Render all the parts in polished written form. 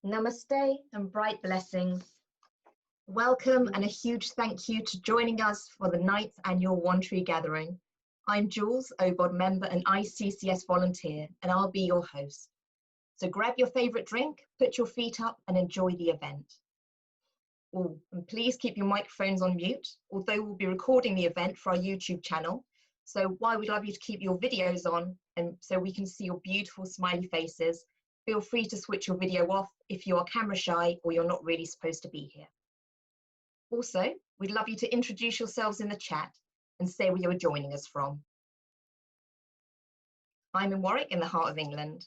Namaste and bright blessings. Welcome and a huge thank you to joining us for the 9th annual One Tree Gathering. I'm Jules, OBOD member and ICCS volunteer, and I'll be your host. So grab your favourite drink, put your feet up and enjoy the event. Oh, and please keep your microphones on mute, although we'll be recording the event for our YouTube channel. So while we'd love you to keep your videos on and so we can see your beautiful smiley faces, feel free to switch your video off if you are camera shy or you're not really supposed to be here. Also, we'd love you to introduce yourselves in the chat and say where you're joining us from. I'm in Warwick in the heart of England.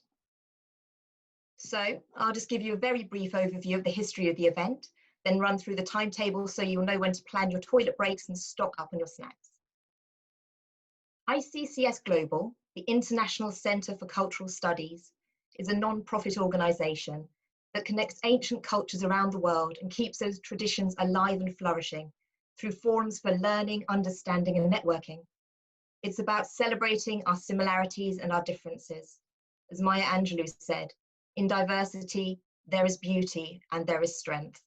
So I'll just give you a very brief overview of the history of the event, then run through the timetable so you'll know when to plan your toilet breaks and stock up on your snacks. ICCS Global, the International Centre for Cultural Studies, is a non-profit organisation that connects ancient cultures around the world and keeps those traditions alive and flourishing through forums for learning, understanding and networking. It's about celebrating our similarities and our differences. As Maya Angelou said, in diversity, there is beauty and there is strength.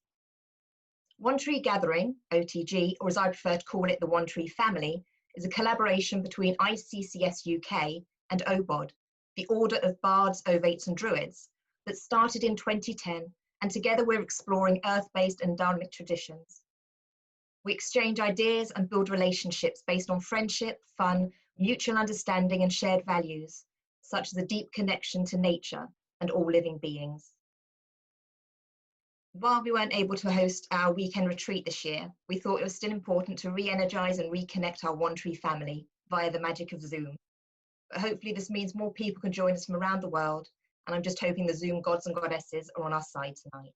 One Tree Gathering, OTG, or as I prefer to call it, the One Tree Family, is a collaboration between ICCS UK and OBOD, the Order of Bards, Ovates and Druids, that started in 2010, and together we're exploring earth-based and Dharmic traditions. We exchange ideas and build relationships based on friendship, fun, mutual understanding and shared values, such as a deep connection to nature and all living beings. While we weren't able to host our weekend retreat this year, we thought it was still important to re-energize and reconnect our One Tree family via the magic of Zoom. But hopefully this means more people can join us from around the world, and I'm just hoping the Zoom gods and goddesses are on our side tonight.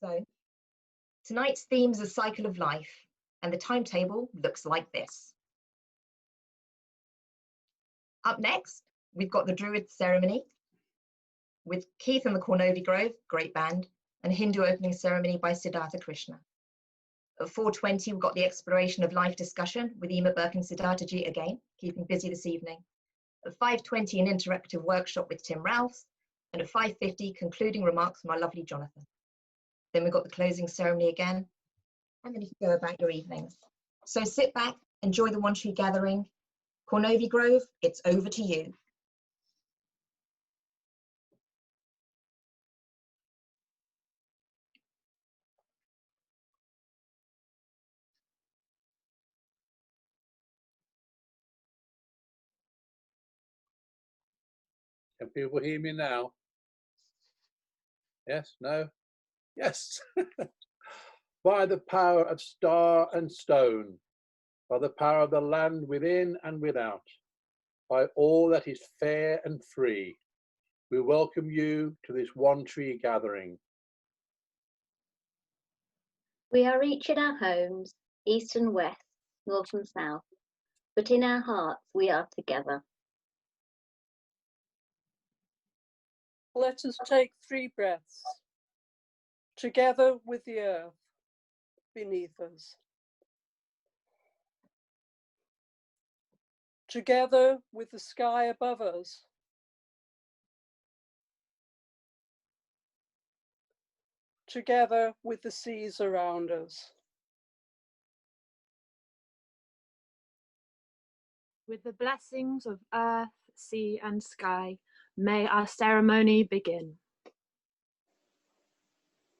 So, tonight's theme is a cycle of life, and the timetable looks like this. Up next, we've got the Druid ceremony, with Keith and the Cornovi Grove, great band, and Hindu opening ceremony by Siddhartha Krishna. At 4:20, we've got the exploration of life discussion with Ema Burke and Siddhartha Ji again, keeping busy this evening. At 5:20, an interactive workshop with Tim Rouse, and at 5:50, concluding remarks from our lovely Jonathan. Then we've got the closing ceremony again, and then you can go about your evenings. So sit back, enjoy the One Tree Gathering. Cornovi Grove, it's over to you. Can people hear me now? Yes? No? Yes! By the power of star and stone, by the power of the land within and without, by all that is fair and free, we welcome you to this One Tree Gathering. We are each in our homes, east and west, north and south, but in our hearts we are together. Let us take 3 breaths, together with the earth beneath us, together with the sky above us, together with the seas around us. With the blessings of earth, sea and sky, may our ceremony begin.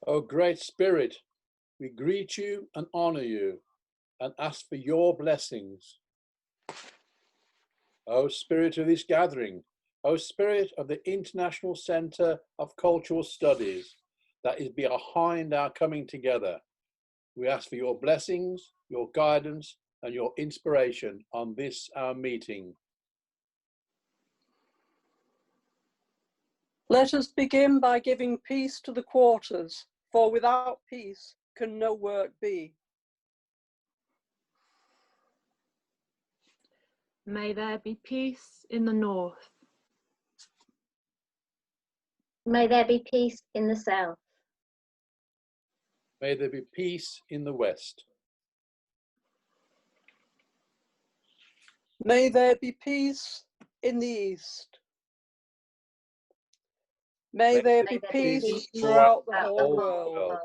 O Great Spirit, we greet you and honour you and ask for your blessings. O Spirit of this gathering, O Spirit of the International Centre of Cultural Studies that is behind our coming together, we ask for your blessings, your guidance and your inspiration on this our meeting. Let us begin by giving peace to the quarters, for without peace can no work be. May there be peace in the north. May there be peace in the south. May there be peace in the west. May there be peace in the east. May there be peace throughout the whole world.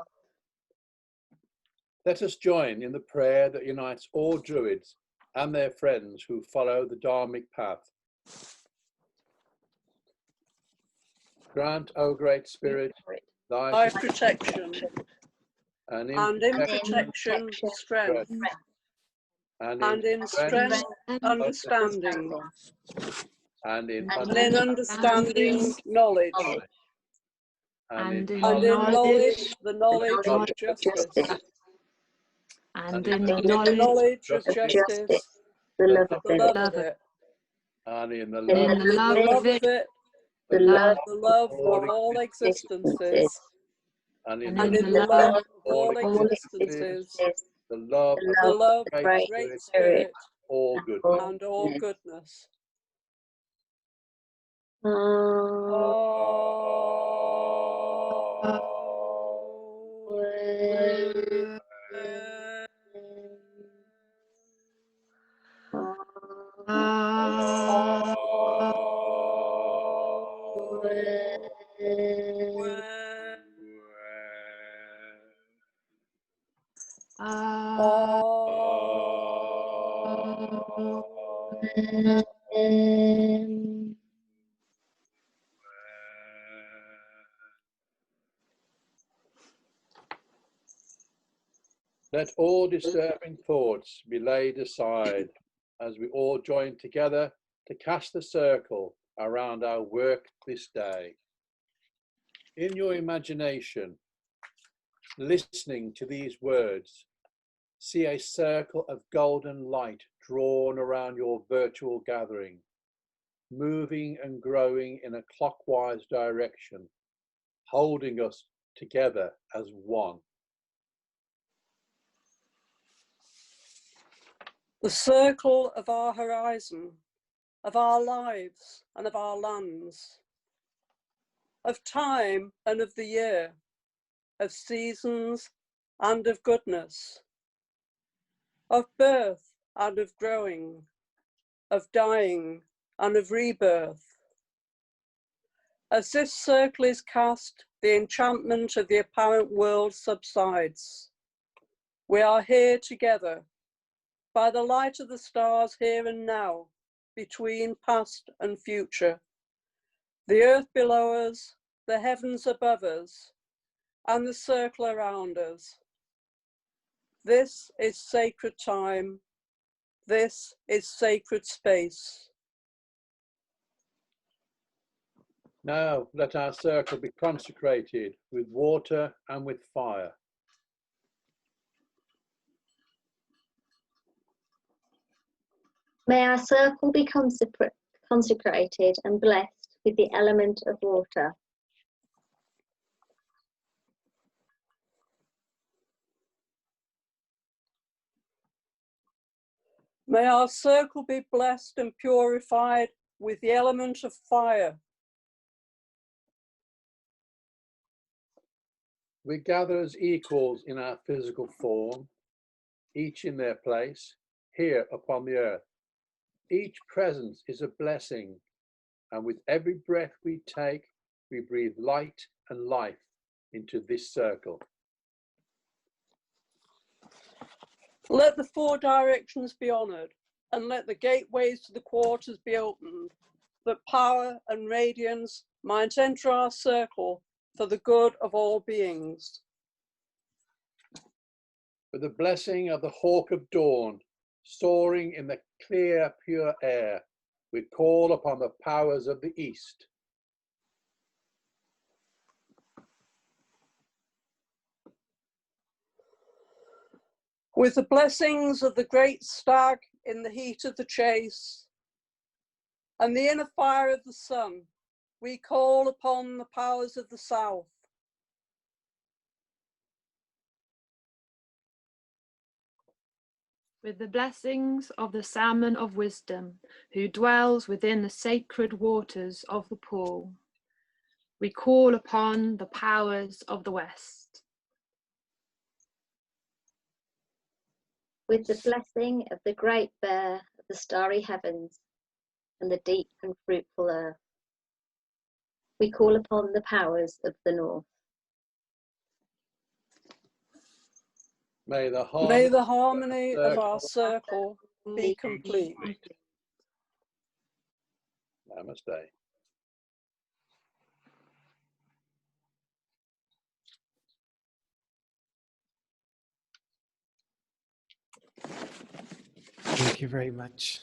Let us join in the prayer that unites all Druids and their friends who follow the Dharmic path. Grant, O Great Spirit, thy protection, and and in protection, strength, and in strength, understanding, and in understanding, knowledge, and in knowledge, the knowledge of justice, and in the knowledge, knowledge of justice, the love the of it, love of it, and in the in the love love of it, the love the love of all existences, and in and and in the love of all existences, the love the of love the of Great Great Spirit, Spirit, all good. and all goodness. Let all disturbing thoughts be laid aside as we all join together to cast a circle around our work this day. In your imagination, listening to these words, see a circle of golden light drawn around your virtual gathering, moving and growing in a clockwise direction, holding us together as one. The circle of our horizon, of our lives and of our lands, of time and of the year, of seasons and of goodness, of birth and of growing, of dying and of rebirth. As this circle is cast, the enchantment of the apparent world subsides. We are here together, by the light of the stars here and now, between past and future, the earth below us, the heavens above us, and the circle around us. This is sacred time. This is sacred space. Now let our circle be consecrated with water and with fire. May our circle be consecrated and blessed with the element of water. May our circle be blessed and purified with the element of fire. We gather as equals in our physical form, each in their place, here upon the earth. Each presence is a blessing, and with every breath we take, we breathe light and life into this circle. Let the four directions be honoured, and let the gateways to the quarters be opened, that power and radiance might enter our circle for the good of all beings. With the blessing of the hawk of dawn, soaring in the clear, pure air, we call upon the powers of the East. With the blessings of the great stag in the heat of the chase, and the inner fire of the sun, we call upon the powers of the South. with the blessings of the salmon of wisdom, who dwells within the sacred waters of the pool, we call upon the powers of the West. With the blessing of the great bear of the starry heavens and the deep and fruitful earth. we call upon the powers of the north. May the harmony of our circle be complete. Namaste. Thank you very much.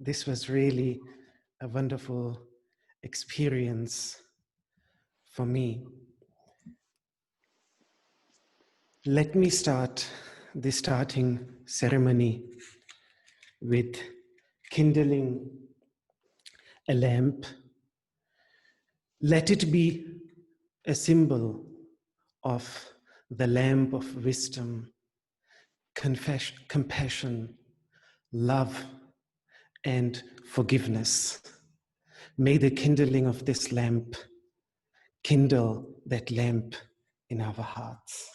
This was really a wonderful experience for me. Let me start the starting ceremony with kindling a lamp. Let it be a symbol of the lamp of wisdom, compassion, love, and forgiveness. May the kindling of this lamp kindle that lamp in our hearts.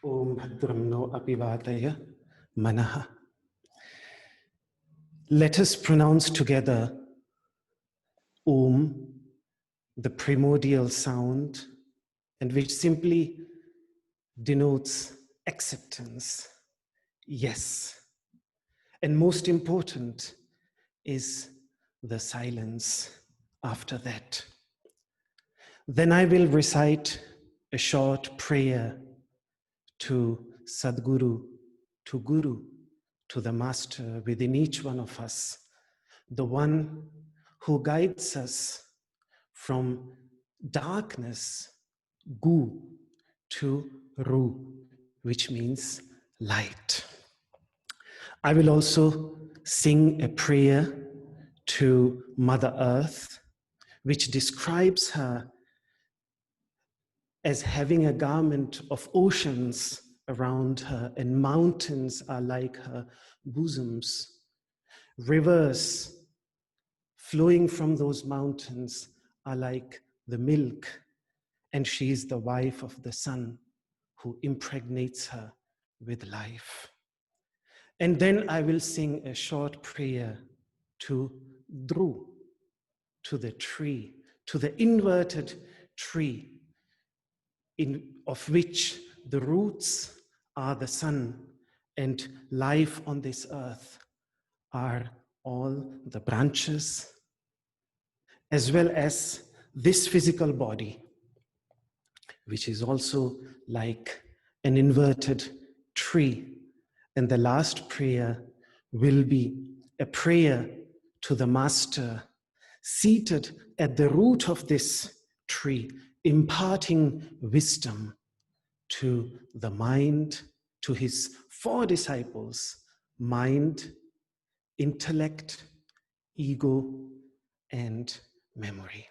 Om Bhadram no Apivataya Manaha. Let us pronounce together Om, the primordial sound, and which simply denotes acceptance, yes. And most important is the silence after that. Then I will recite a short prayer to Sadguru, to Guru, to the Master within each one of us, the one who guides us from darkness, Gu, to Ru, which means light. I will also sing a prayer to Mother Earth, which describes her as having a garment of oceans around her, and mountains are like her bosoms. Rivers flowing from those mountains are like the milk, and she is the wife of the sun who impregnates her with life. And then I will sing a short prayer to Dru, to the tree, to the inverted tree, of which the roots are the sun, and life on this earth are all the branches, as well as this physical body, which is also like an inverted tree. And the last prayer will be a prayer to the Master, seated at the root of this tree, imparting wisdom to the mind, to his 4 disciples: mind, intellect, ego, and memory.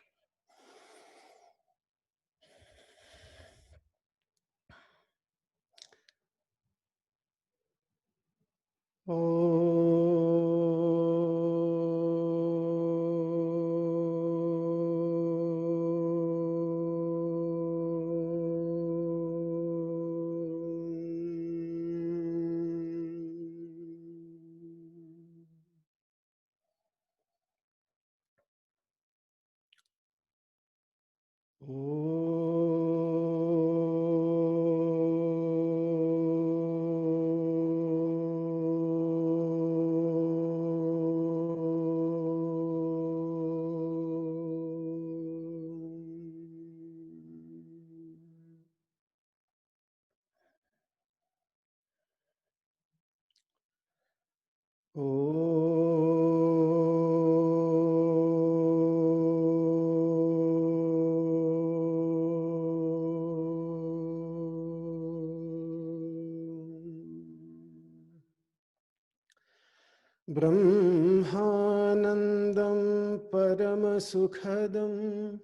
Brahmanandam Paramasukhadam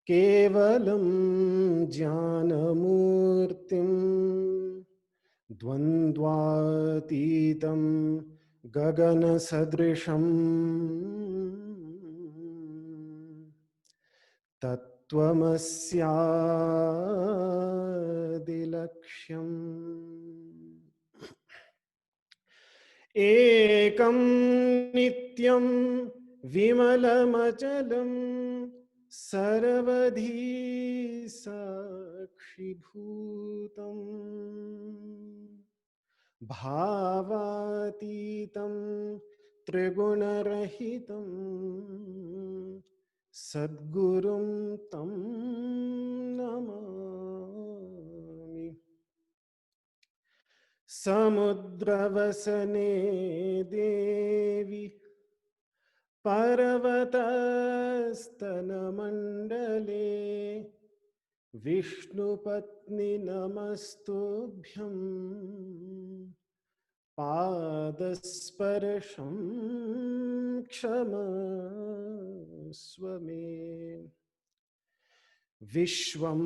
Kevalam Jnanamurtim Dvandvatitam Gagana sadrisham tattvamasyaadilakshyam ekam nityam vimalamachalam sarvadhi sakshibhutam bhavatitam trigunarahitam sadgurum tam namami samudravasane devi parvatastana-mandale vishnupatni namastubhyam padasparasham kshamasva-me vishvam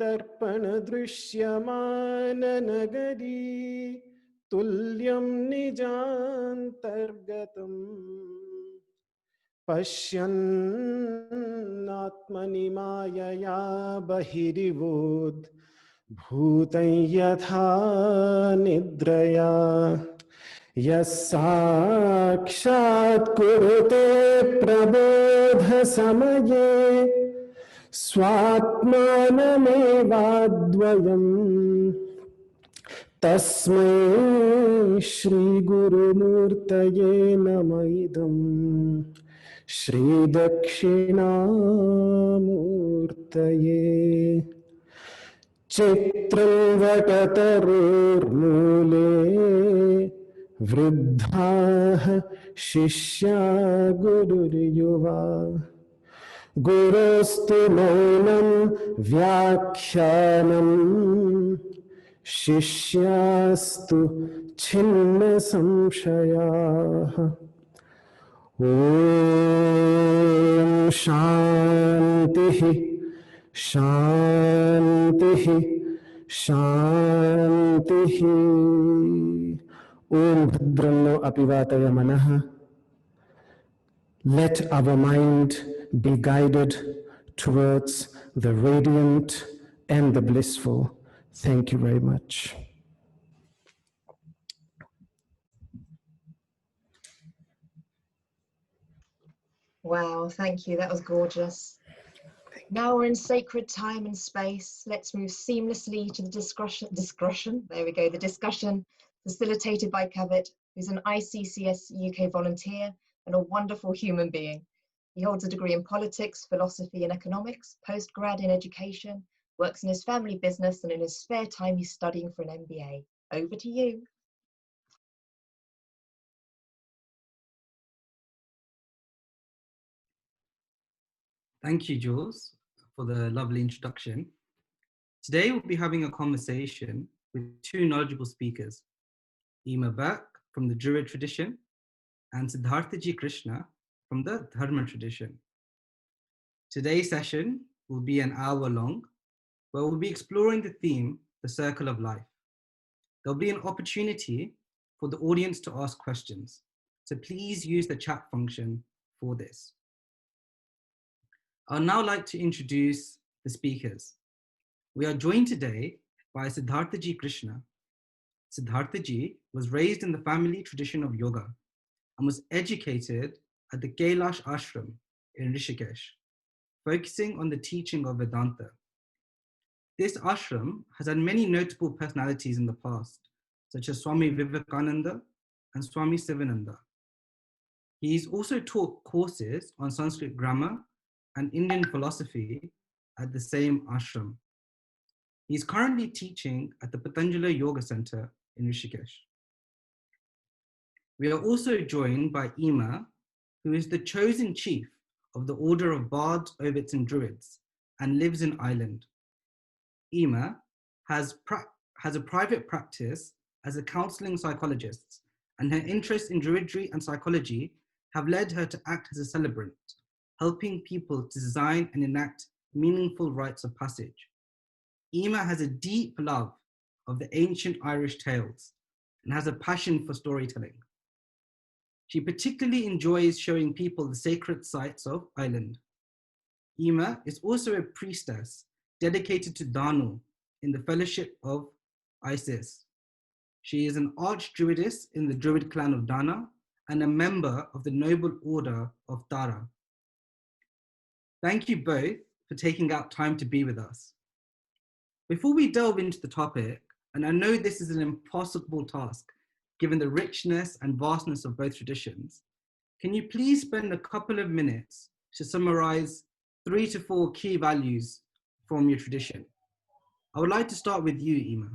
darpanadrishyamana-nagari tulyam nijantargatam pashyannatmani mayaya bahirivod bhutan yatha nidraya yasakshat kurute prabodha samaye swatmanamevadvayam tasmai shri gurumurtaye namaidam shri dakshinamurtaye chitram vatatarurmule vruddhah shishya gururyuva gurustu maunam vyakhyanam shishyastu chinna samshayah om shantihi shantihi shantihi om bhadranno apivataya manaha. Let our mind be guided towards the radiant and the blissful. Thank you very much. Wow, thank you. That was gorgeous. Now we're in sacred time and space. Let's move seamlessly to the discussion. There we go. The discussion facilitated by Kavit, who's an ICCS UK volunteer and a wonderful human being. He holds a degree in politics, philosophy and economics, postgrad in education, works in his family business, and in his spare time he's studying for an MBA. Over to you. Thank you, Jules, for the lovely introduction. Today we'll be having a conversation with two knowledgeable speakers, Ima Burke from the Druid tradition and Siddharthaji Krishna from the Dharma tradition. Today's session will be an hour long, where we'll be exploring the theme, the circle of life. There'll be an opportunity for the audience to ask questions, so please use the chat function for this. I'd now like to introduce the speakers. We are joined today by Siddharthaji Krishna. Siddharthaji was raised in the family tradition of yoga and was educated at the Kailash Ashram in Rishikesh, focusing on the teaching of Vedanta. This ashram has had many notable personalities in the past, such as Swami Vivekananda and Swami Sivananda. He's also taught courses on Sanskrit grammar and Indian philosophy at the same ashram. He's currently teaching at the Patanjali Yoga Center in Rishikesh. We are also joined by Ima, who is the chosen chief of the order of Bards, Ovates and Druids and lives in Ireland. Ima has a private practice as a counseling psychologist, and her interests in Druidry and psychology have led her to act as a celebrant, helping people to design and enact meaningful rites of passage. Ima has a deep love of the ancient Irish tales and has a passion for storytelling. She particularly enjoys showing people the sacred sites of Ireland. Ema is also a priestess dedicated to Danu in the fellowship of ICCS. She is an arch-druidess in the Druid clan of Dana and a member of the noble order of Tara. Thank you both for taking out time to be with us. Before we delve into the topic, and I know this is an impossible task given the richness and vastness of both traditions, can you please spend a couple of minutes to summarize 3 to 4 key values from your tradition? I would like to start with you, Ema.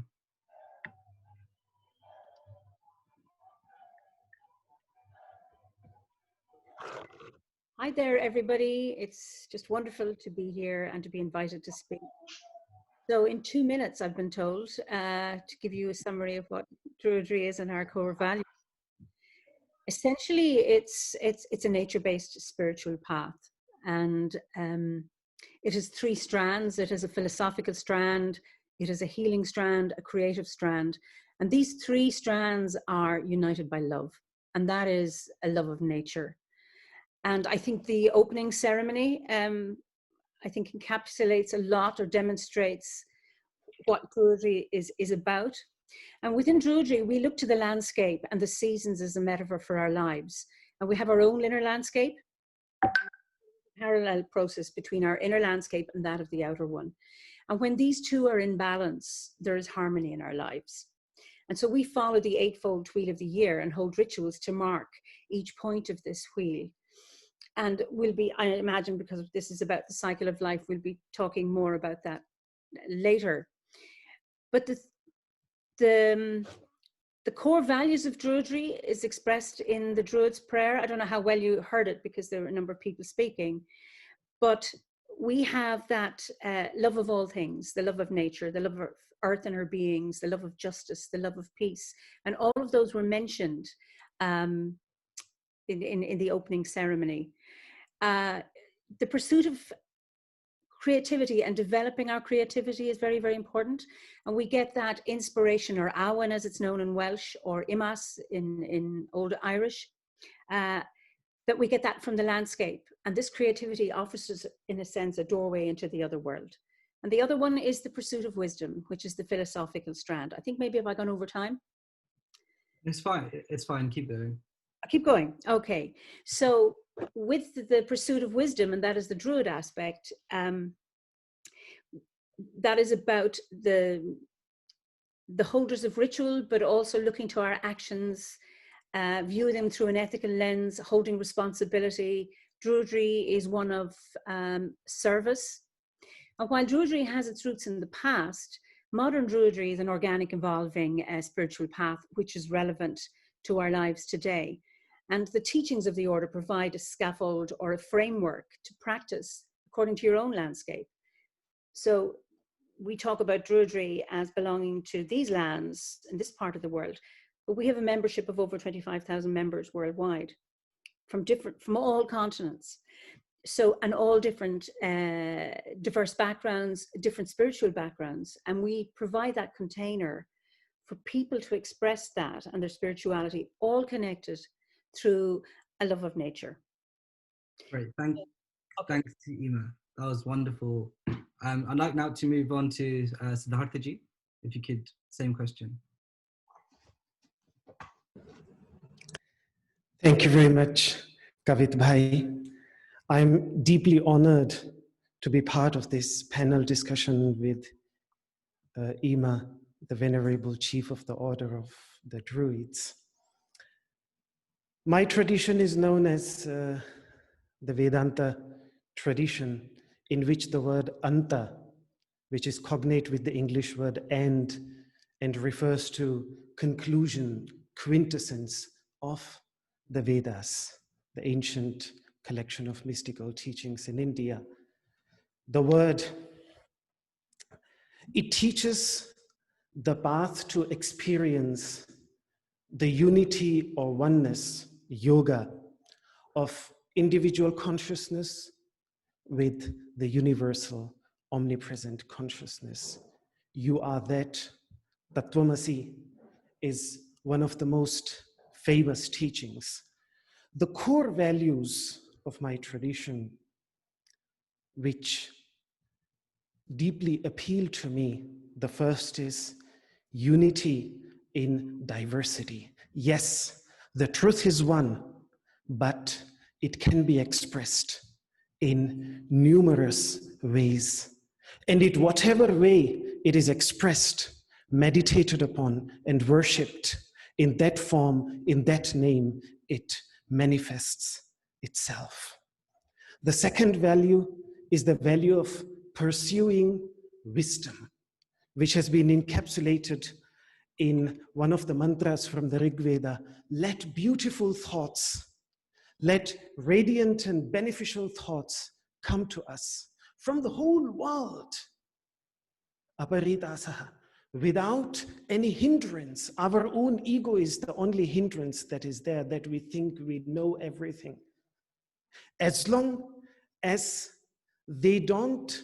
Hi there, everybody. It's just wonderful to be here and to be invited to speak. So in 2 minutes, I've been told to give you a summary of what Druidry is and our core values. Essentially, it's a nature-based spiritual path, and it has 3 strands. It has a philosophical strand, it has a healing strand, a creative strand, and these 3 strands are united by love, and that is a love of nature. And I think the opening ceremony, I think encapsulates a lot or demonstrates what Druidry is about. And within Druidry, we look to the landscape and the seasons as a metaphor for our lives. And we have our own inner landscape, parallel process between our inner landscape and that of the outer one. And when these 2 are in balance, there is harmony in our lives. And so we follow the 8-fold wheel of the year and hold rituals to mark each point of this wheel. And we'll be, I imagine, because this is about the cycle of life, we'll be talking more about that later. But the core values of Druidry is expressed in the Druids' prayer. I don't know how well you heard it because there were a number of people speaking, but we have that love of all things, the love of nature, the love of earth and her beings, the love of justice, the love of peace. And all of those were mentioned in the opening ceremony. The pursuit of creativity and developing our creativity is very, very important. And we get that inspiration, or awen as it's known in Welsh, or imas in Old Irish, that we get that from the landscape. And this creativity offers us, in a sense, a doorway into the other world. And the other one is the pursuit of wisdom, which is the philosophical strand. I think maybe have I gone over time? It's fine, keep going. I'll keep going, okay. So with the pursuit of wisdom, and that is the Druid aspect, that is about the holders of ritual, but also looking to our actions, view them through an ethical lens, holding responsibility. Druidry is one of service. And while Druidry has its roots in the past, modern Druidry is an organic, evolving spiritual path, which is relevant to our lives today. And the teachings of the order provide a scaffold or a framework to practice according to your own landscape. So we talk about Druidry as belonging to these lands in this part of the world, but we have a membership of over 25,000 members worldwide from all continents. So, and all different diverse backgrounds, different spiritual backgrounds. And we provide that container for people to express that and their spirituality, all connected through a love of nature. Great, thanks to Ema. That was wonderful. I'd like now to move on to Siddhartha-ji, if you could, same question. Thank you very much, Kavit Bhai. I'm deeply honored to be part of this panel discussion with Ema, the Venerable Chief of the Order of the Druids. My tradition is known as the Vedanta tradition, in which the word anta, which is cognate with the English word and refers to conclusion, quintessence of the Vedas, the ancient collection of mystical teachings in India. The word, it teaches the path to experience the unity or oneness, yoga, of individual consciousness with the universal, omnipresent consciousness. You are that. Tattvamasi is one of the most famous teachings The core values of my tradition, which deeply appeal to me, the first is unity in diversity. Yes, the truth is one, but it can be expressed in numerous ways. And in whatever way it is expressed, meditated upon, and worshipped, in that form, in that name, it manifests itself. The second value is the value of pursuing wisdom, which has been encapsulated in one of the mantras from the Rig Veda. Let beautiful thoughts, let radiant and beneficial thoughts come to us from the whole world. Aparitasaha, without any hindrance. Our own ego is the only hindrance that is there, that we think we know everything. As long as they don't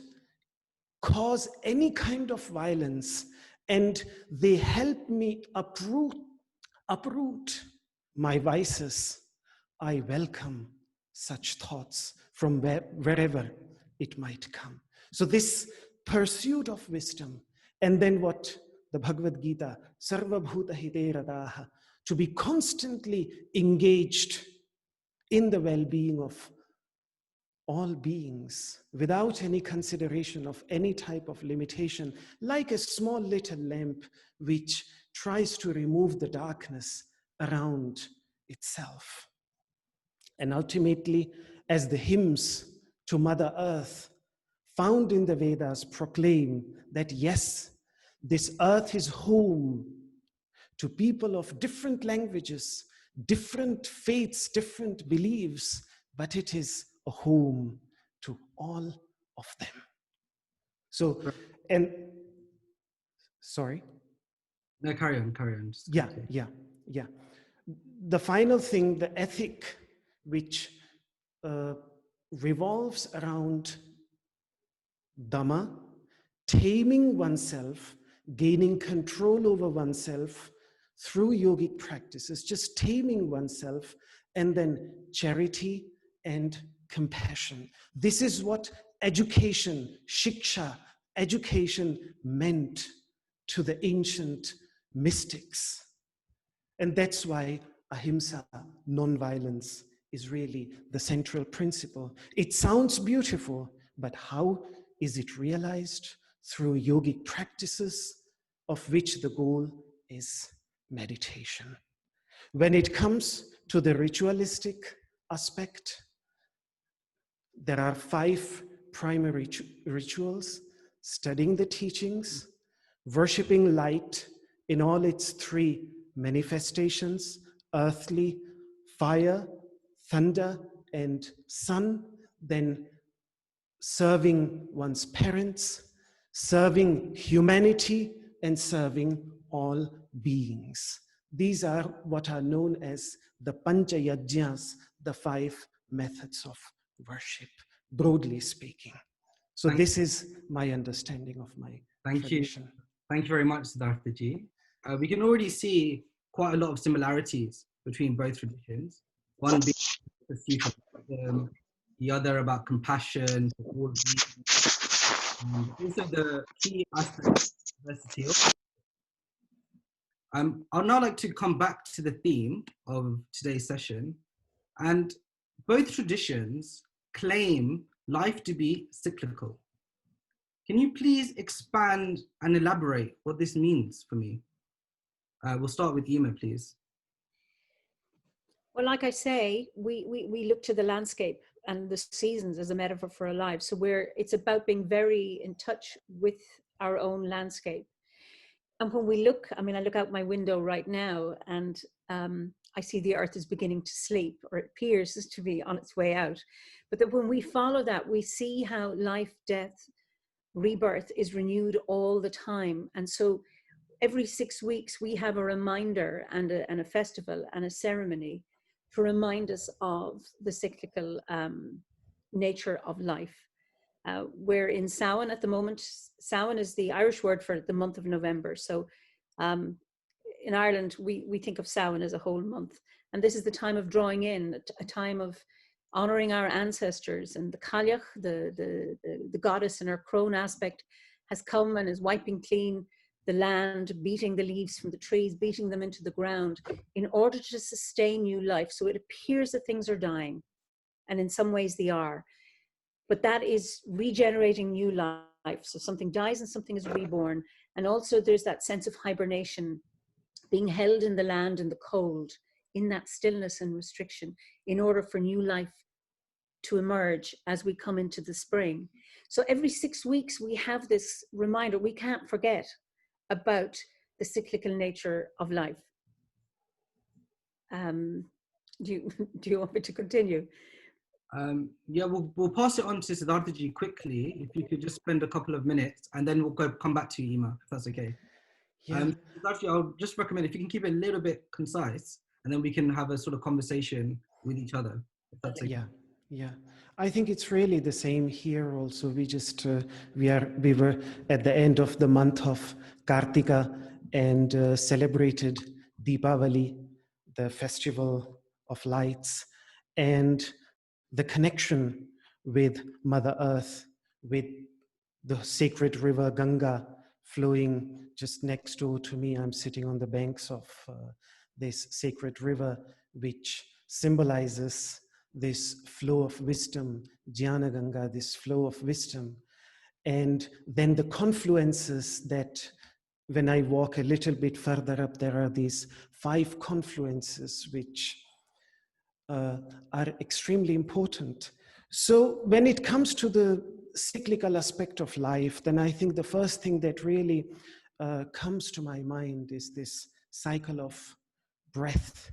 cause any kind of violence and they help me uproot my vices, I welcome such thoughts from wherever it might come. So this pursuit of wisdom, and then what the Bhagavad Gita, Sarva Bhuta Hite Radaha, to be constantly engaged in the well-being of all beings without any consideration of any type of limitation, like a small little lamp which tries to remove the darkness around itself. And ultimately, as the hymns to Mother Earth found in the Vedas proclaim that yes, this earth is home to people of different languages, different faiths, different beliefs, but it is a home to all of them. So, and sorry? No, carry on. Yeah. The final thing, the ethic, which revolves around Dhamma, taming oneself, gaining control over oneself through yogic practices, just taming oneself, and then charity and compassion. This is what education, shiksha, education meant to the ancient mystics. And that's why ahimsa, non-violence, is really the central principle. It sounds beautiful, but how is it realized? Through yogic practices, of which the goal is meditation. When it comes to the ritualistic aspect, there are 5 primary rituals: studying the teachings, worshipping light in all its 3 manifestations, earthly, fire, thunder, and sun, then serving one's parents, serving humanity, and serving all beings. These are what are known as the Pancha Yajnas, the 5 methods of worship, broadly speaking. So this is my understanding of my tradition. Thank you very much, Siddhartha-ji. We can already see quite a lot of similarities between both traditions. One being the pursuit of wisdom, the other about compassion for all beings, and also the key aspect of diversity. I'd now like to come back to the theme of today's session. And both traditions claim life to be cyclical. Can you please expand and elaborate what this means for me? We'll start with Ima, please. Well, like I say, we look to the landscape and the seasons as a metaphor for our lives. So it's about being very in touch with our own landscape. And when we look, I mean, I look out my window right now and I see the earth is beginning to sleep, or it appears to be on its way out. But that when we follow that, we see how life, death, rebirth is renewed all the time. And so every 6 weeks, we have a reminder and a festival and a ceremony to remind us of the cyclical nature of life. We're in Samhain at the moment. Samhain is the Irish word for the month of November. So in Ireland, we think of Samhain as a whole month. And this is the time of drawing in, a time of honoring our ancestors. And the Cailleach, the goddess in her crone aspect, has come and is wiping clean the land, beating the leaves from the trees, beating them into the ground in order to sustain new life. So it appears that things are dying, and in some ways they are. But that is regenerating new life. So something dies and something is reborn. And also there's that sense of hibernation, being held in the land in the cold, in that stillness and restriction, in order for new life to emerge as we come into the spring. So every 6 weeks we have this reminder. We can't forget about the cyclical nature of life. Do you want me to continue? Yeah, we'll pass it on to Siddhartha-ji quickly. If you could just spend a couple of minutes, and then we'll come back to you, Ima, if that's okay. Yeah. Siddhartha-ji, I'll just recommend if you can keep it a little bit concise, and then we can have a sort of conversation with each other, if that's okay. Yeah. I think it's really the same here also. We just, we were at the end of the month of Kartika and celebrated Deepavali, the festival of lights, and the connection with Mother Earth, with the sacred river Ganga flowing just next door to me. I'm sitting on the banks of this sacred river, which symbolizes this flow of wisdom, Jnana Ganga, this flow of wisdom. And then the confluences that, when I walk a little bit further up, there are these 5 confluences which are extremely important. So when it comes to the cyclical aspect of life, then I think the first thing that really comes to my mind is this cycle of breath,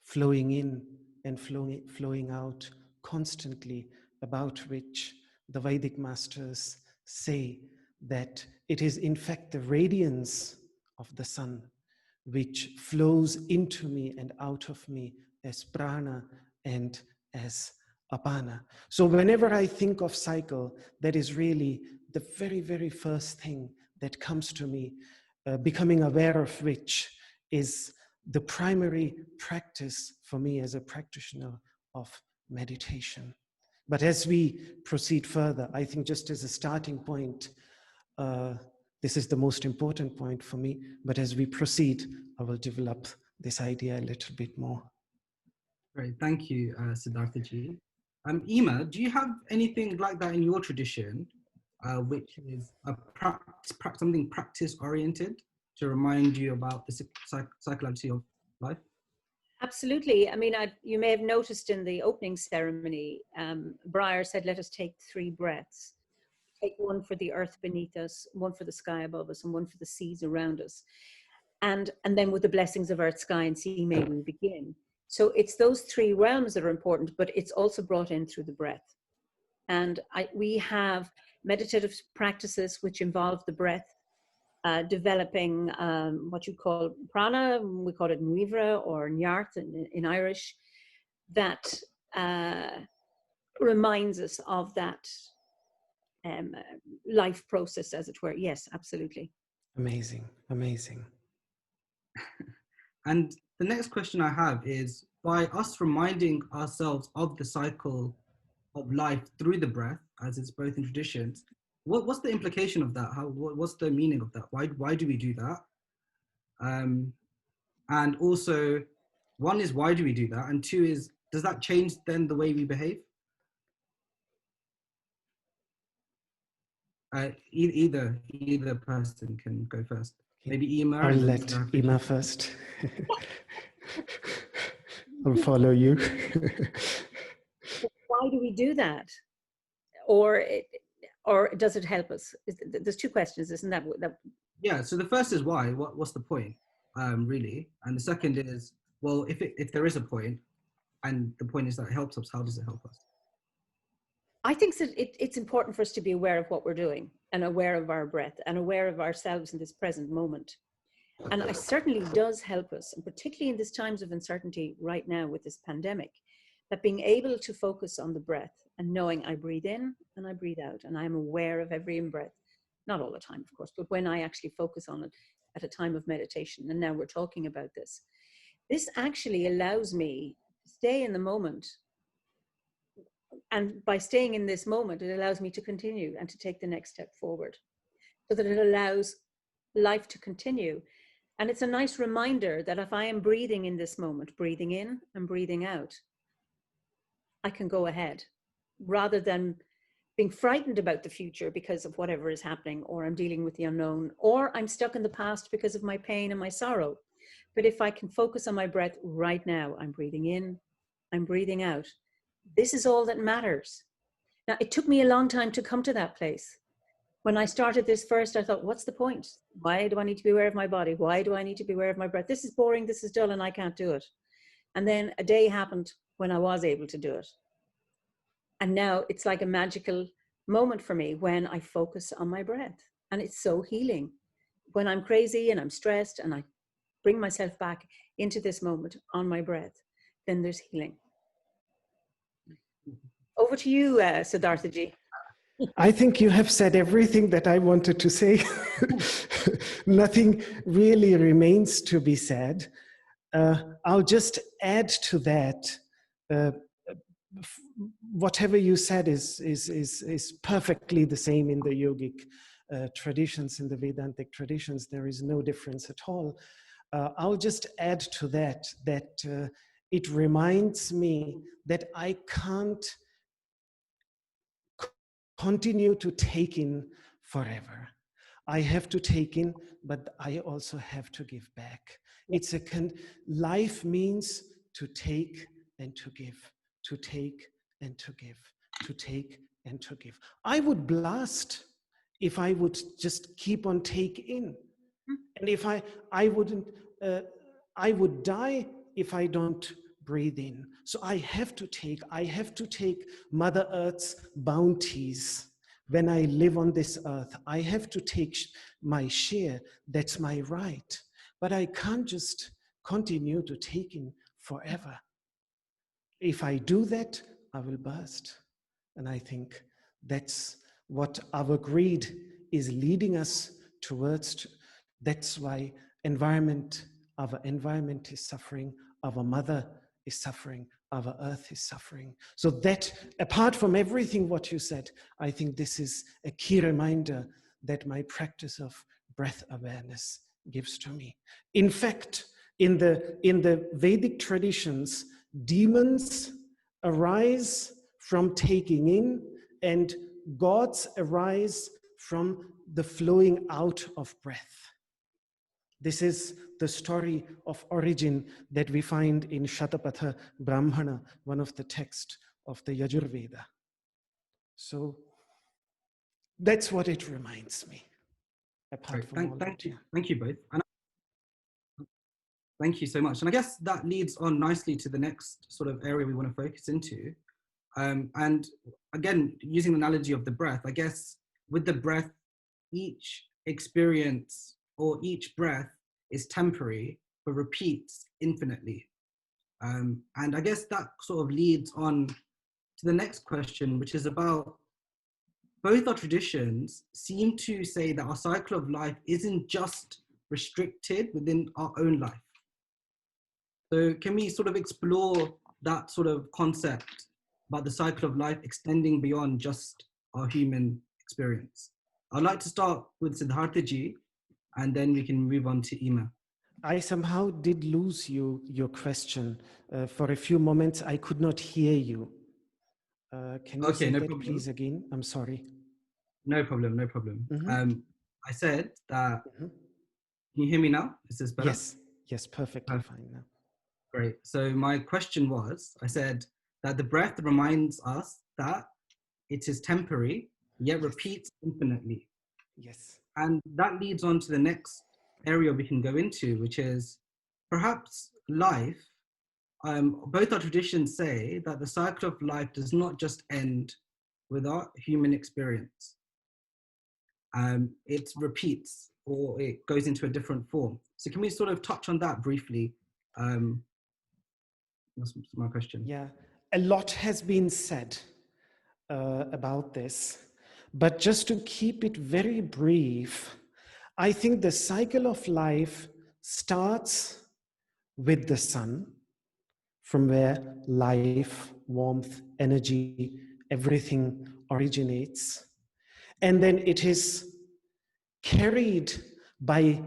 flowing in and flowing out constantly, about which the Vedic masters say that it is in fact the radiance of the sun which flows into me and out of me as prana and as apana. So whenever I think of cycle, that is really the very, very first thing that comes to me, becoming aware of which is the primary practice for me as a practitioner of meditation. But as we proceed further, I think just as a starting point, this is the most important point for me, but as we proceed, I will develop this idea a little bit more. Great, thank you, Siddhartha-ji. Ima, do you have anything like that in your tradition, which is something practice-oriented to remind you about the cyclicality of life? Absolutely. I mean, you may have noticed in the opening ceremony, Briar said, let us take 3 breaths. Take one for the earth beneath us, one for the sky above us, and one for the seas around us. And then with the blessings of earth, sky, and sea, may we begin. So it's those 3 realms that are important, but it's also brought in through the breath. And we have meditative practices which involve the breath, developing what you call prana, we call it nuivra or nyarth in Irish, that reminds us of that life process, as it were. Yes, absolutely. Amazing, amazing. And the next question I have is, by us reminding ourselves of the cycle of life through the breath, as it's both in traditions, what's the implication of that? What's the meaning of that? Why do we do that? And also, 1 is, why do we do that? And 2 is, does that change then the way we behave? Either person can go first. Maybe Ima. I'll let Ima first. I'll follow you. Why do we do that? Or does it help us? There's 2 questions, isn't that? Yeah, so the first is why, what's the point, really? And the second is, well, if there is a point, and the point is that it helps us, how does it help us? I think that it's important for us to be aware of what we're doing, and aware of our breath, and aware of ourselves in this present moment. And it certainly does help us, and particularly in these times of uncertainty right now with this pandemic, that being able to focus on the breath and knowing I breathe in and I breathe out, and I'm aware of every in-breath, not all the time, of course, but when I actually focus on it, at a time of meditation, and now we're talking about this. This actually allows me to stay in the moment. And by staying in this moment, it allows me to continue and to take the next step forward, so that it allows life to continue. And it's a nice reminder that if I am breathing in this moment, breathing in and breathing out, I can go ahead, rather than being frightened about the future because of whatever is happening, or I'm dealing with the unknown, or I'm stuck in the past because of my pain and my sorrow. But if I can focus on my breath right now, I'm breathing in, I'm breathing out. This is all that matters. Now, it took me a long time to come to that place. When I started this first, I thought, what's the point? Why do I need to be aware of my body? Why do I need to be aware of my breath? This is boring, this is dull, and I can't do it. And then a day happened when I was able to do it. And now it's like a magical moment for me when I focus on my breath. And it's so healing. When I'm crazy and I'm stressed and I bring myself back into this moment on my breath, then there's healing. Over to you, Siddharthaji. I think you have said everything that I wanted to say. Nothing really remains to be said. I'll just add to that. Whatever you said is perfectly the same in the yogic traditions, in the Vedantic traditions. There is no difference at all. I'll just add to that it reminds me that I can't continue to take in forever. I have to take in, but I also have to give back. It's life means to take and to give, to take and to give, to take and to give. I would blast if I would just keep on taking. And if I would die if I don't breathe in. So I have to take Mother Earth's bounties. When I live on this earth, I have to take my share. That's my right. But I can't just continue to take in forever. If I do that, I will burst. And I think that's what our greed is leading us towards. That's why our environment is suffering, our mother is suffering, our earth is suffering. So that, apart from everything what you said, I think this is a key reminder that my practice of breath awareness gives to me. In fact, in the Vedic traditions, demons arise from taking in, and gods arise from the flowing out of breath. This is the story of origin that we find in Shatapatha Brahmana, one of the texts of the Yajurveda. So that's what it reminds me. Apart from thank you both. And thank you so much. And I guess that leads on nicely to the next sort of area we want to focus into. And again, using the analogy of the breath, I guess with the breath, each experience or each breath is temporary, but repeats infinitely. And I guess that sort of leads on to the next question, which is about both our traditions seem to say that our cycle of life isn't just restricted within our own life. So can we sort of explore that sort of concept about the cycle of life extending beyond just our human experience? I'd like to start with Siddharthaji, and then we can move on to Ima. I somehow did lose your question. For a few moments, I could not hear you. Can you say that please again? I'm sorry. No problem. Mm-hmm. I said that, can you hear me now? Is this better? Yes, perfectly fine now. Great. So my question was, I said that the breath reminds us that it is temporary, yet repeats infinitely. Yes. And that leads on to the next area we can go into, which is perhaps life. Both our traditions say that the cycle of life does not just end with our human experience. It repeats, or it goes into a different form. So can we sort of touch on that briefly? That's my question. Yeah, a lot has been said about this, but just to keep it very brief, I think the cycle of life starts with the sun, from where life, warmth, energy, everything originates. And then it is carried by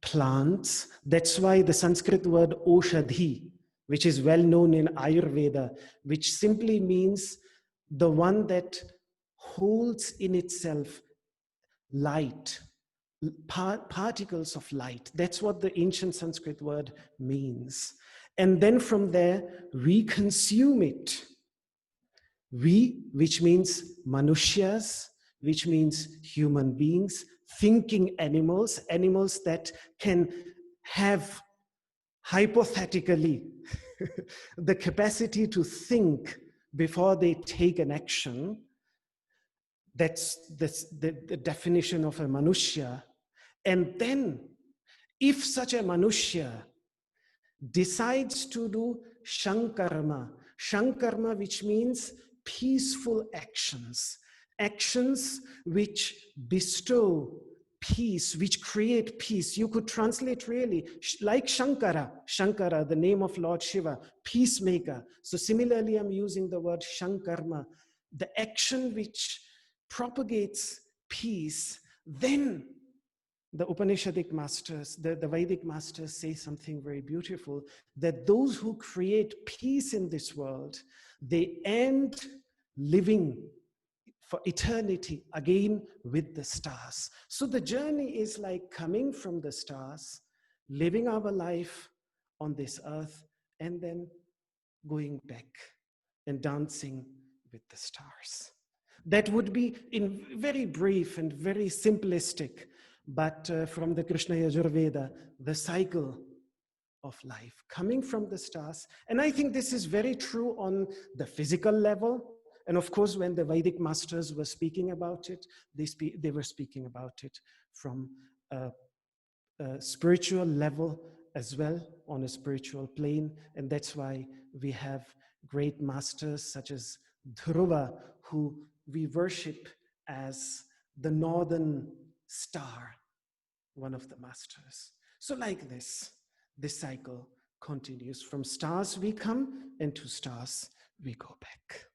plants. That's why the Sanskrit word Oshadhi, which is well known in Ayurveda, which simply means the one that holds in itself light, particles of light. That's what the ancient Sanskrit word means. And then from there, we consume it. We, which means Manushyas, which means human beings, thinking animals, animals that can have hypothetically the capacity to think before they take an action. That's the definition of a Manushya. And then, if such a Manushya decides to do Shankarma, Shankarma, which means peaceful actions, actions which bestow peace, which create peace. You could translate really like Shankara, Shankara, the name of Lord Shiva, peacemaker. So similarly, I'm using the word Shankarma, the action which propagates peace. Then the Upanishadic masters, the Vedic masters say something very beautiful, that those who create peace in this world, they end living for eternity again with the stars. So the journey is like coming from the stars, living our life on this earth, and then going back and dancing with the stars. That would be in very brief and very simplistic, but from the Krishna Yajurveda, the cycle of life, coming from the stars. And I think this is very true on the physical level. And of course, when the Vedic masters were speaking about it, they were speaking about it from a spiritual level as well, on a spiritual plane. And that's why we have great masters such as Dhruva, who we worship as the northern star, one of the masters. So like this cycle continues. From stars we come, and to stars we go back.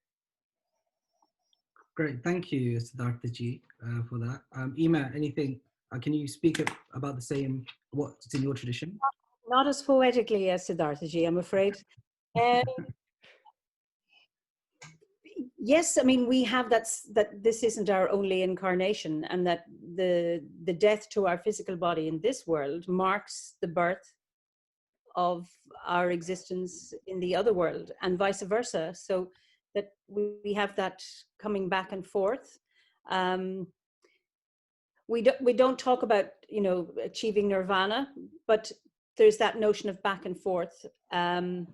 Great, thank you, Siddhartha-ji, for that. Ima, anything, can you speak about the same, what's in your tradition? Not as poetically as Siddhartha-ji, I'm afraid. Yes, I mean, we have that this isn't our only incarnation, and that the death to our physical body in this world marks the birth of our existence in the other world, and vice versa. So that we have that coming back and forth. We don't talk about, you know, achieving nirvana, but there's that notion of back and forth. And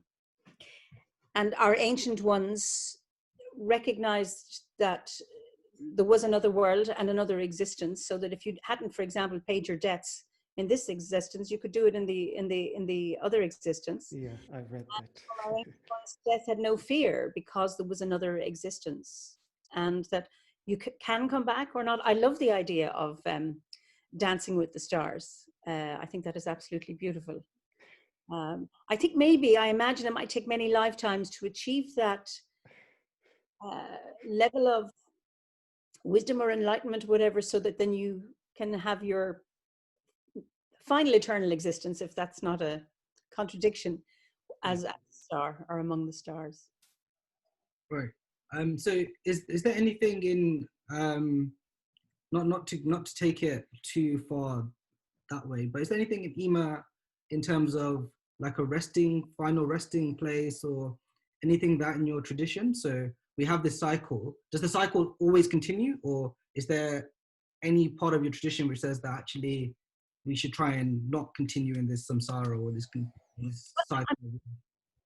our ancient ones recognized that there was another world and another existence, so that if you hadn't, for example, paid your debts in this existence, you could do it in the other existence. Yeah, I've read that. Death had no fear because there was another existence, and that you can come back or not. I love the idea of dancing with the stars. I think that is absolutely beautiful. I think I imagine it might take many lifetimes to achieve that level of wisdom or enlightenment, whatever, so that then you can have your final eternal existence, if that's not a contradiction, as a star or among the stars. Right. So is there anything in not to take it too far that way, but is there anything in Ima in terms of like a final resting place, or anything that in your tradition? So we have this cycle. Does the cycle always continue, or is there any part of your tradition which says that actually we should try and not continue in this samsara or this cycle?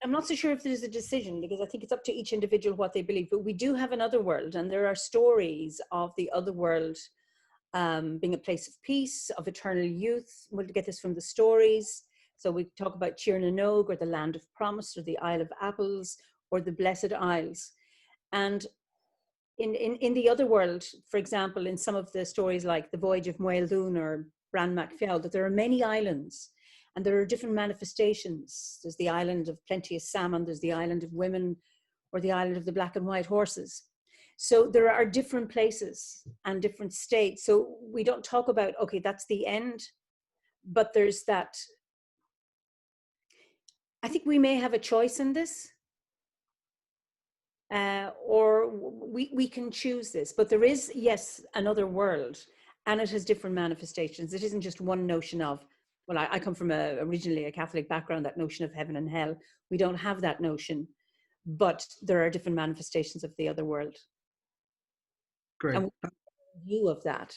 I'm not so sure if there's a decision, because I think it's up to each individual what they believe, but we do have an other world, and there are stories of the other world being a place of peace, of eternal youth. We'll get this from the stories. So we talk about Tir na Nog, or the Land of Promise, or the Isle of Apples, or the Blessed Isles. And in the other world, for example, in some of the stories like the Voyage of Mueldun or Bran Mac Fial, that there are many islands and there are different manifestations. There's the island of plenteous salmon, there's the island of women, or the island of the black and white horses. So there are different places and different states. So we don't talk about, okay, that's the end, but there's that. I think we may have a choice in this, or we can choose this, but there is, yes, another world, and it has different manifestations. It isn't just one notion of, well, I come from originally a Catholic background, that notion of heaven and hell. We don't have that notion, but there are different manifestations of the other world. Great. And view of that.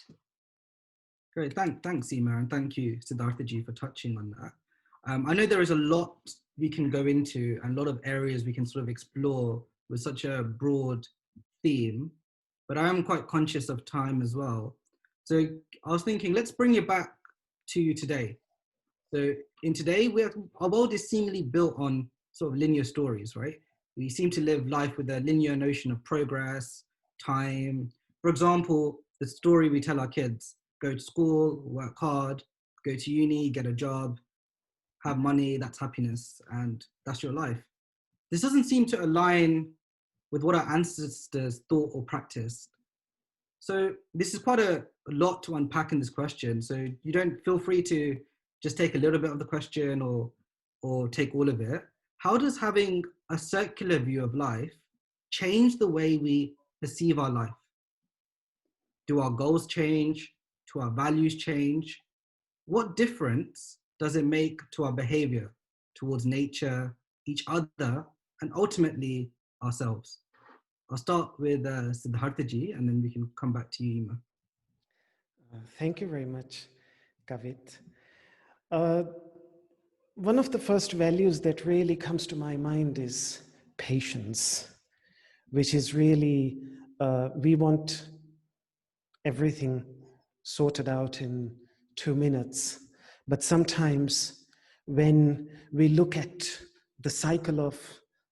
Great. Thanks, Seema, and thank you, Siddhartha-ji, for touching on that. I know there is a lot we can go into and a lot of areas we can sort of explore with such a broad theme, but I am quite conscious of time as well. So I was thinking, let's bring it back to today. So in today, our world is seemingly built on sort of linear stories, right? We seem to live life with a linear notion of progress, time. For example, the story we tell our kids: go to school, work hard, go to uni, get a job, have money, that's happiness, and that's your life. This doesn't seem to align with what our ancestors thought or practiced. So this is quite a lot to unpack in this question. So you don't feel free to just take a little bit of the question or take all of it. How does having a circular view of life change the way we perceive our life? Do our goals change? Do our values change? What difference does it make to our behavior towards nature, each other, and ultimately ourselves? I'll start with Siddhartha-ji, and then we can come back to you, Ima. Thank you very much, Kavit. One of the first values that really comes to my mind is patience, which is really, we want everything sorted out in 2 minutes. But sometimes when we look at the cycle of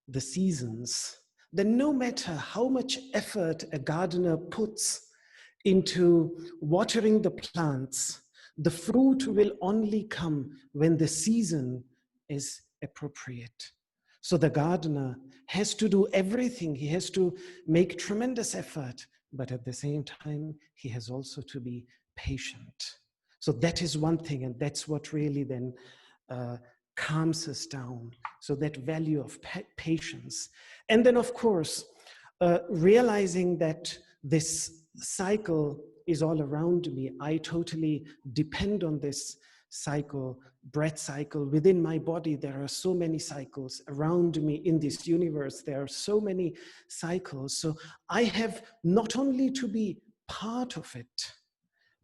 the seasons, then no matter how much effort a gardener puts into watering the plants, the fruit will only come when the season is appropriate. So the gardener has to do everything. He has to make tremendous effort, but at the same time, he has also to be patient. So that is one thing, and that's what really then calms us down. So that value of patience. And then, of course, realizing that this cycle is all around me. I totally depend on this cycle, breath cycle. Within my body, there are so many cycles. Around me in this universe, there are so many cycles. So I have not only to be part of it,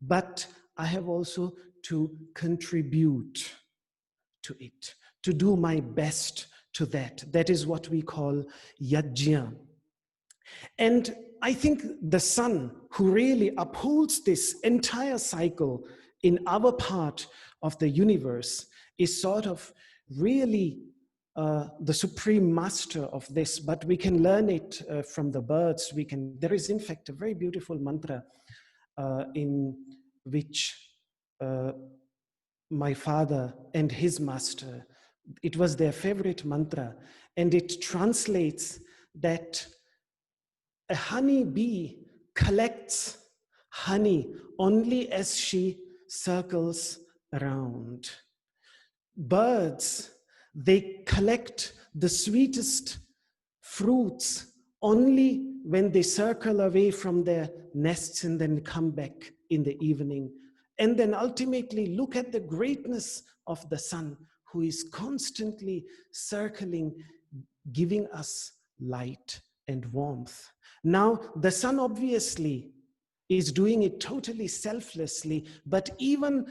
but I have also to contribute to it, to do my best to that. That is what we call yajna. And I think the sun, who really upholds this entire cycle in our part of the universe, is sort of really the supreme master of this, but we can learn it from the birds. There is in fact a very beautiful mantra in which my father and his master, it was their favorite mantra, and it translates that a honey bee collects honey only as she circles around. Birds, they collect the sweetest fruits only when they circle away from their nests and then come back in the evening. And then ultimately look at the greatness of the sun, who is constantly circling, giving us light and warmth. Now, the sun obviously is doing it totally selflessly, but even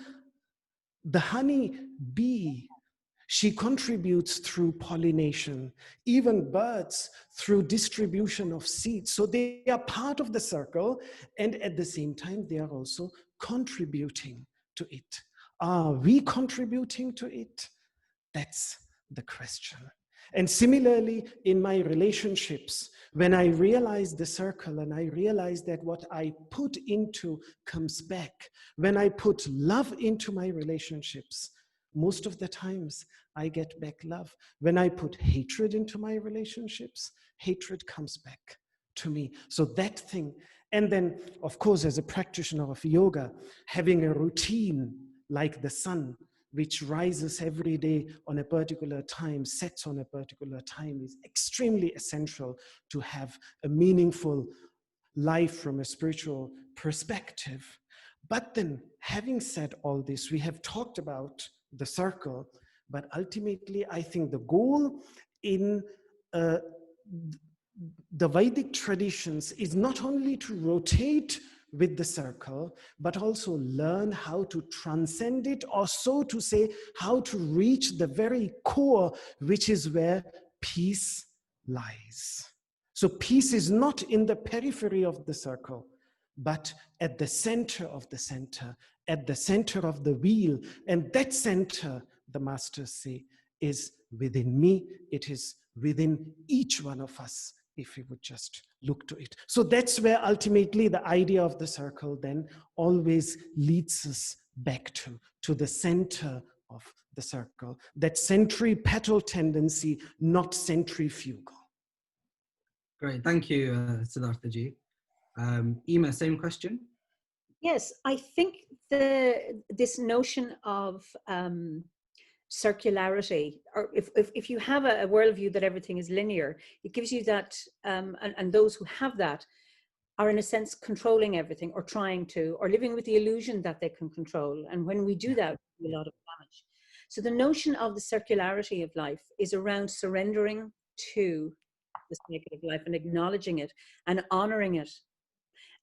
the honey bee, she contributes through pollination, even birds through distribution of seeds. So they are part of the circle, and at the same time, they are also contributing to it. Are we contributing to it? That's the question. And similarly, in my relationships, when I realize the circle and I realize that what I put into comes back, when I put love into my relationships, most of the times I get back love. When I put hatred into my relationships, hatred comes back to me. So that thing, and then of course, as a practitioner of yoga, having a routine like the sun, which rises every day on a particular time, sets on a particular time, is extremely essential to have a meaningful life from a spiritual perspective. But then, having said all this, we have talked about the circle, but ultimately, I think the goal in the Vedic traditions is not only to rotate with the circle, but also learn how to transcend it, or so to say, how to reach the very core, which is where peace lies. So peace is not in the periphery of the circle, but at the center of the center, at the center of the wheel. And that center, the masters say, is within me. It is within each one of us, if we would just look to it. So that's where ultimately the idea of the circle then always leads us back to the center of the circle, that centripetal tendency, not centrifugal. Great, thank you, Siddhartha-ji. Ema, same question? Yes, I think this notion of circularity, or if you have a worldview that everything is linear, it gives you that, and those who have that are in a sense controlling everything, or trying to, or living with the illusion that they can control. And when we do that, we do a lot of damage. So the notion of the circularity of life is around surrendering to the cycle of life and acknowledging it and honoring it.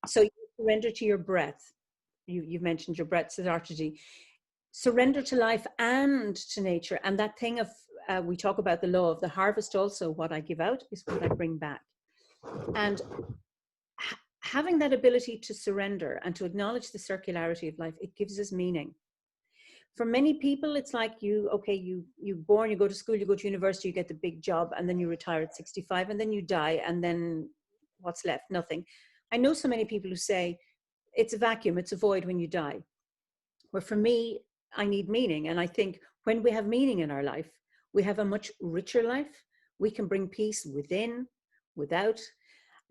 So you surrender to your breath. You've mentioned your breath, Siddhartha-ji. Surrender to life and to nature. And that thing of, we talk about the law of the harvest also, what I give out is what I bring back. And having that ability to surrender and to acknowledge the circularity of life, it gives us meaning. For many people, it's like you're born, you go to school, you go to university, you get the big job, and then you retire at 65, and then you die, and then what's left? Nothing. I know so many people who say, it's a vacuum, it's a void when you die. Where for me, I need meaning. And I think when we have meaning in our life, we have a much richer life. We can bring peace within, without.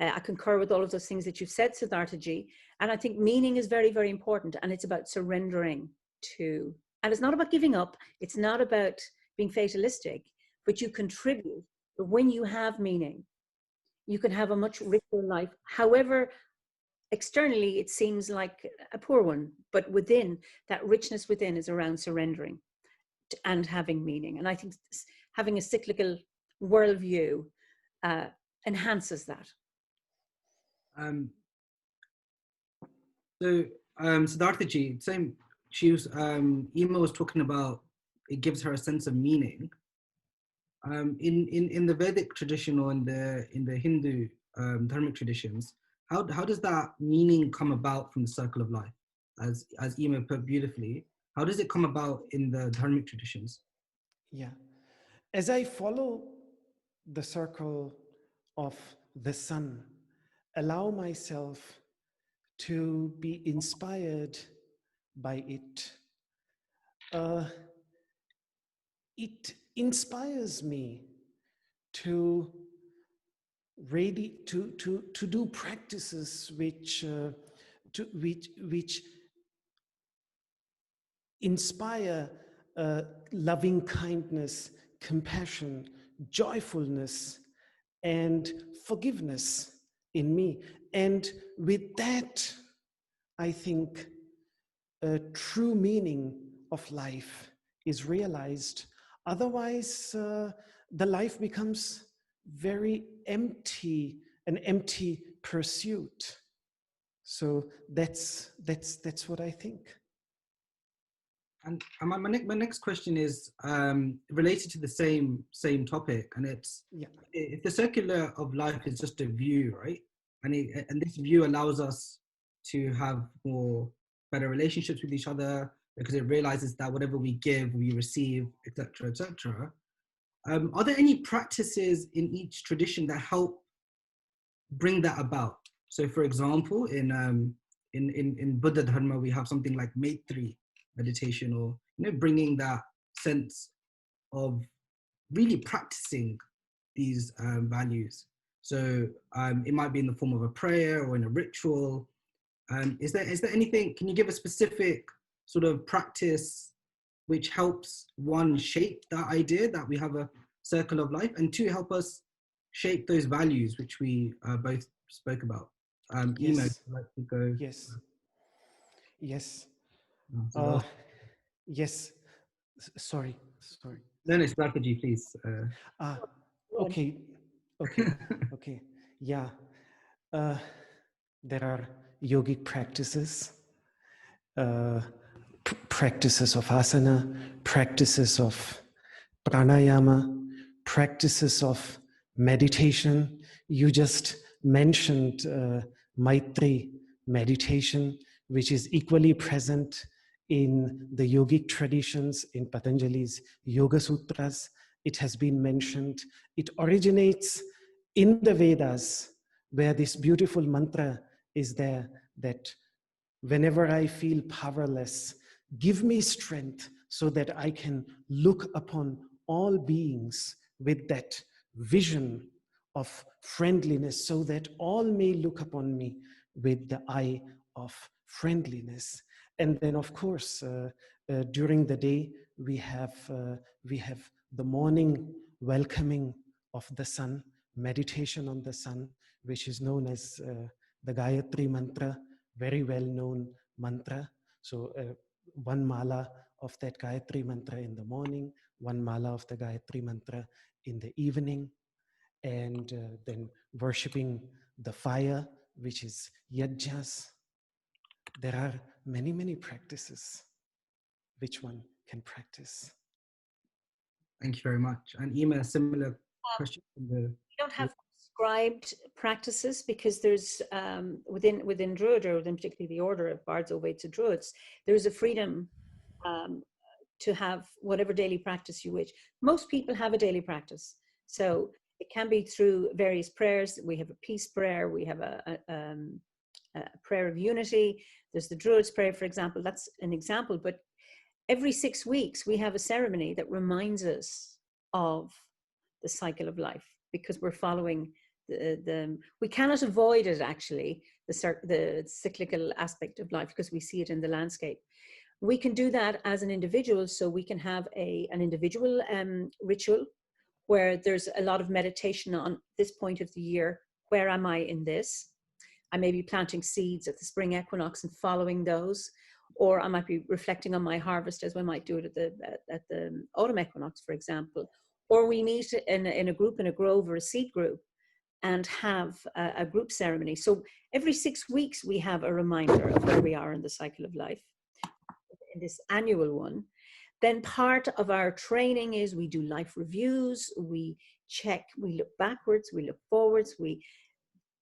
I concur with all of those things that you've said, Siddhartha-ji. And I think meaning is very, very important. And it's about surrendering to, and it's not about giving up. It's not about being fatalistic, but you contribute. But when you have meaning, you can have a much richer life. However, externally, it seems like a poor one, but within, that richness within is around surrendering and having meaning. And I think having a cyclical worldview enhances that. Siddhartha-ji, same. Ema was talking about it gives her a sense of meaning. In the Vedic tradition, or in the Hindu Dharmic traditions, how does that meaning come about from the circle of life? As Ema put beautifully, how does it come about in the Dharmic traditions? Yeah. As I follow the circle of the sun, allow myself to be inspired by it. It inspires me to do practices which inspire loving kindness, compassion, joyfulness, and forgiveness in me. And with that, I think a true meaning of life is realized. Otherwise, the life becomes very empty, an empty pursuit. So that's what I think. And my next question is related to the same topic, and it's, if the circular of life is just a view, right? And this view allows us to have better relationships with each other, because it realizes that whatever we give, we receive, etc., etc. are there any practices in each tradition that help bring that about? So, for example, in Buddha Dharma, we have something like Maitri meditation, or bringing that sense of really practicing these values. So it might be in the form of a prayer or in a ritual. Is there anything? Can you give a specific sort of practice which helps, one, shape that idea that we have a circle of life, and two, help us shape those values which we both spoke about? Emo, Yes. would you like to go? Yes. Yes. So Yes. Sorry. no, strategy, please. Okay. Okay. Yeah. There are yogic practices, practices of asana, practices of pranayama, practices of meditation. You just mentioned Maitri meditation, which is equally present in the yogic traditions, in Patanjali's Yoga Sutras. It has been mentioned. It originates in the Vedas, where this beautiful mantra is there that whenever I feel powerless, give me strength so that I can look upon all beings with that vision of friendliness, so that all may look upon me with the eye of friendliness. And then, of course, during the day, we have the morning welcoming of the sun, meditation on the sun, which is known as the Gayatri mantra, very well-known mantra. So one mala of that Gayatri mantra in the morning, one mala of the Gayatri mantra in the evening, and then worshipping the fire, which is yajnas. There are many, many practices which one can practice. Thank you very much. And Ema, a similar question. We don't have prescribed practices, because there's within Druid, or within particularly the order of Bards, Ovates, and Druids, there's a freedom to have whatever daily practice you wish. Most people have a daily practice, so it can be through various prayers. We have a peace prayer, we have a prayer of unity. There's the Druids prayer, for example. That's an example, but every 6 weeks we have a ceremony that reminds us of the cycle of life, because we're following we cannot avoid it, actually, the cyclical aspect of life, because we see it in the landscape. We can do that as an individual, so we can have an individual ritual where there's a lot of meditation on this point of the year. Where am I in this? I may be planting seeds at the spring equinox and following those, or I might be reflecting on my harvest, as we might do it at the autumn equinox, for example. Or we meet in a group, in a grove or a seed group, and have a group ceremony. So every 6 weeks we have a reminder of where we are in the cycle of life, in this annual one. Then part of our training is we do life reviews, we check, we look backwards, we look forwards,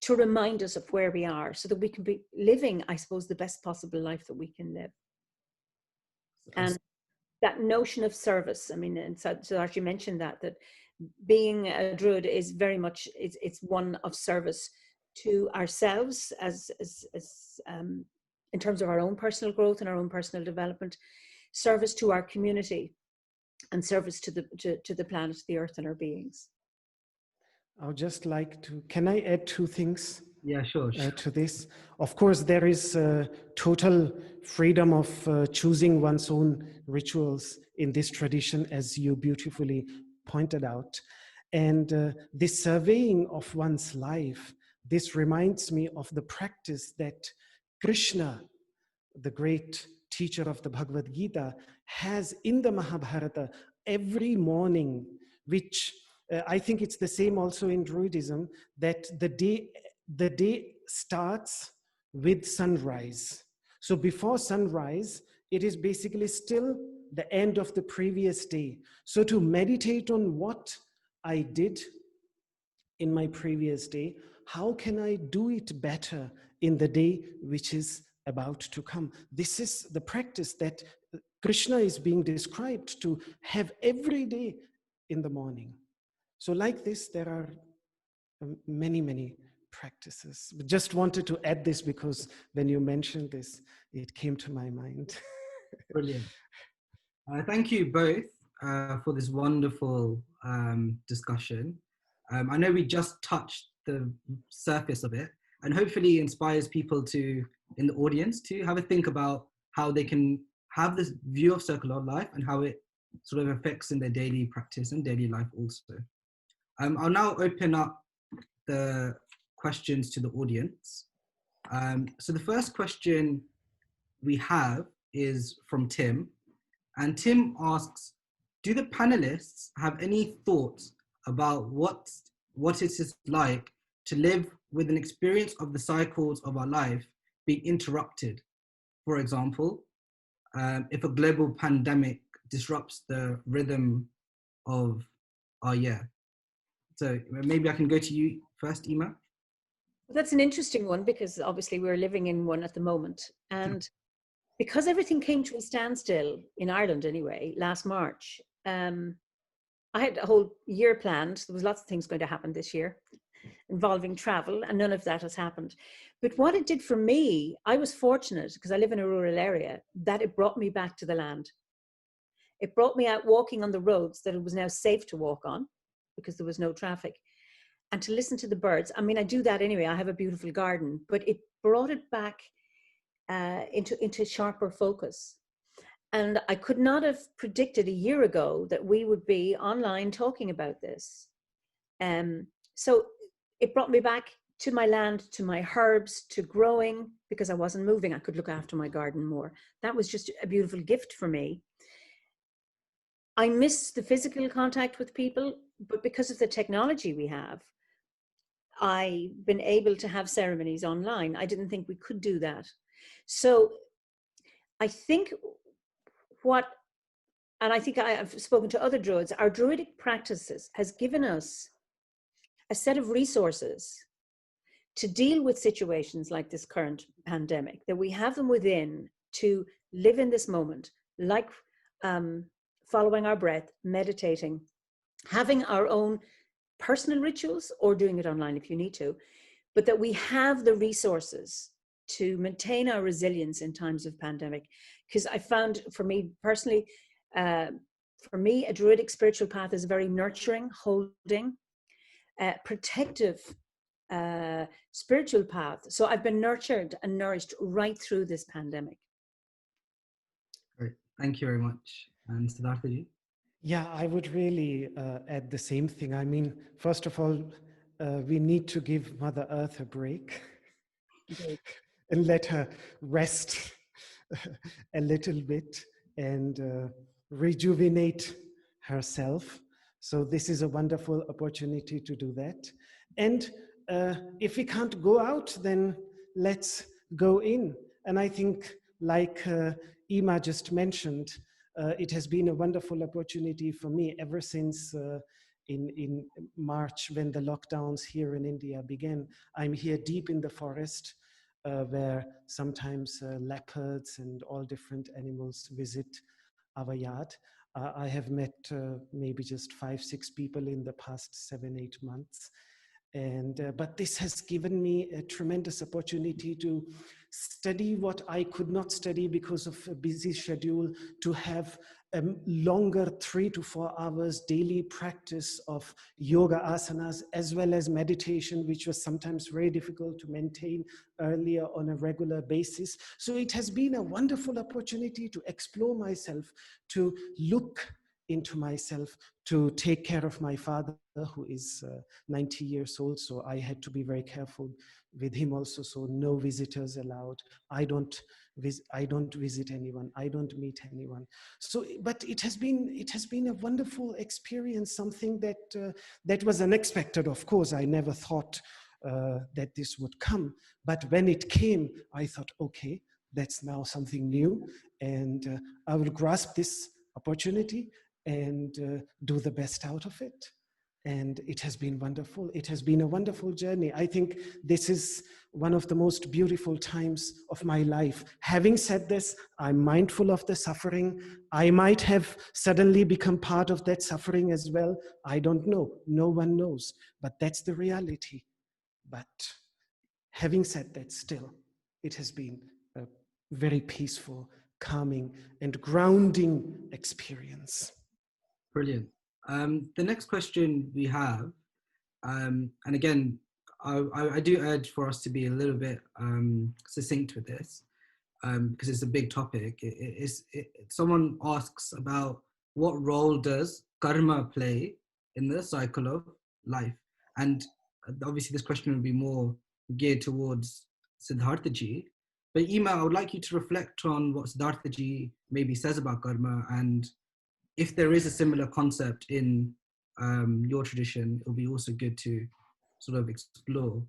to remind us of where we are, so that we can be living, I suppose, the best possible life that we can live. And that notion of service, I mean, and so as you mentioned that being a Druid is very much, it's one of service to ourselves as in terms of our own personal growth and our own personal development, service to our community, and service to the planet, the earth, and our beings. I would just like to, can I add two things? Yeah, sure. To this? Of course, there is total freedom of choosing one's own rituals in this tradition, as you beautifully pointed out. And this surveying of one's life, this reminds me of the practice that Krishna, the great teacher of the Bhagavad Gita, has in the Mahabharata every morning, which I think it's the same also in Druidism, that the day starts with sunrise. So before sunrise, it is basically still the end of the previous day. So to meditate on what I did in my previous day, how can I do it better in the day which is about to come? This is the practice that Krishna is being described to have every day in the morning. So like this, there are many, many practices. Just wanted to add this because when you mentioned this, it came to my mind. Brilliant. Thank you both for this wonderful discussion. I know we just touched the surface of it, and hopefully inspires people to, in the audience, to have a think about how they can have this view of circular life and how it sort of affects in their daily practice and daily life also. I'll now open up the questions to the audience. So the first question we have is from Tim. And Tim asks, do the panelists have any thoughts about what it is like to live with an experience of the cycles of our life being interrupted? For example, if a global pandemic disrupts the rhythm of our year. So maybe I can go to you first, Ima. That's an interesting one, because obviously we're living in one at the moment. And because everything came to a standstill, in Ireland anyway, last March, I had a whole year planned. There was lots of things going to happen this year involving travel, and none of that has happened. But what it did for me, I was fortunate, because I live in a rural area, that it brought me back to the land. It brought me out walking on the roads that it was now safe to walk on, because there was no traffic, and to listen to the birds. I mean, I do that anyway. I have a beautiful garden, but it brought it back into sharper focus. And I could not have predicted a year ago that we would be online talking about this. So it brought me back to my land, to my herbs, to growing, because I wasn't moving. I could look after my garden more. That was just a beautiful gift for me. I miss the physical contact with people, but because of the technology we have, I've been able to have ceremonies online. I didn't think we could do that. So I think and I think I have spoken to other Druids, our Druidic practices has given us a set of resources to deal with situations like this current pandemic, that we have them within to live in this moment, like following our breath, meditating, having our own personal rituals, or doing it online if you need to, but that we have the resources to maintain our resilience in times of pandemic. Because I found, for me personally, a Druidic spiritual path is very nurturing, holding, protective spiritual path. So I've been nurtured and nourished right through this pandemic. Great, thank you very much. And Siddhartha-ji? Yeah, I would really add the same thing. I mean, first of all, we need to give Mother Earth a break and let her rest a little bit and rejuvenate herself. So this is a wonderful opportunity to do that. And if we can't go out, then let's go in. And I think, like Ima just mentioned, it has been a wonderful opportunity for me ever since in March, when the lockdowns here in India began. I'm here deep in the forest, where sometimes leopards and all different animals visit our yard. I have met maybe just 5-6 people in the past 7-8 months. But this has given me a tremendous opportunity to study what I could not study because of a busy schedule, to have a longer 3 to 4 hours daily practice of yoga asanas, as well as meditation, which was sometimes very difficult to maintain earlier on a regular basis. So it has been a wonderful opportunity to explore myself, to look into myself, to take care of my father, who is 90 years old. So I had to be very careful with him also. So no visitors allowed. I don't visit anyone. I don't meet anyone. So, but it has been a wonderful experience. Something that was unexpected. Of course, I never thought that this would come. But when it came, I thought, okay, that's now something new, and I will grasp this opportunity and do the best out of it. And it has been wonderful. It has been a wonderful journey. I think this is one of the most beautiful times of my life. Having said this, I'm mindful of the suffering. I might have suddenly become part of that suffering as well. I don't know. No one knows. But that's the reality. But having said that, still, it has been a very peaceful, calming, and grounding experience. Brilliant. The next question we have, and again, I do urge for us to be a little bit succinct with this, because it's a big topic. Someone asks about what role does karma play in the cycle of life? And obviously this question would be more geared towards Siddhartha-ji. But Ima, I would like you to reflect on what Siddhartha-ji maybe says about karma, and if there is a similar concept in your tradition, it will be also good to sort of explore.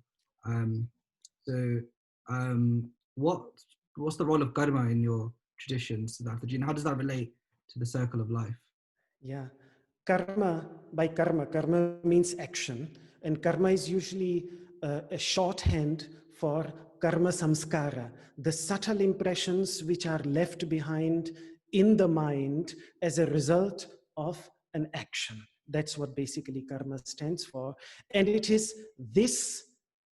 What's the role of karma in your tradition, Siddhartha-ji, and how does that relate to the circle of life? Yeah, karma means action, and karma is usually a shorthand for karma samskara, the subtle impressions which are left behind in the mind as a result of an action. That's what basically karma stands for. And it is this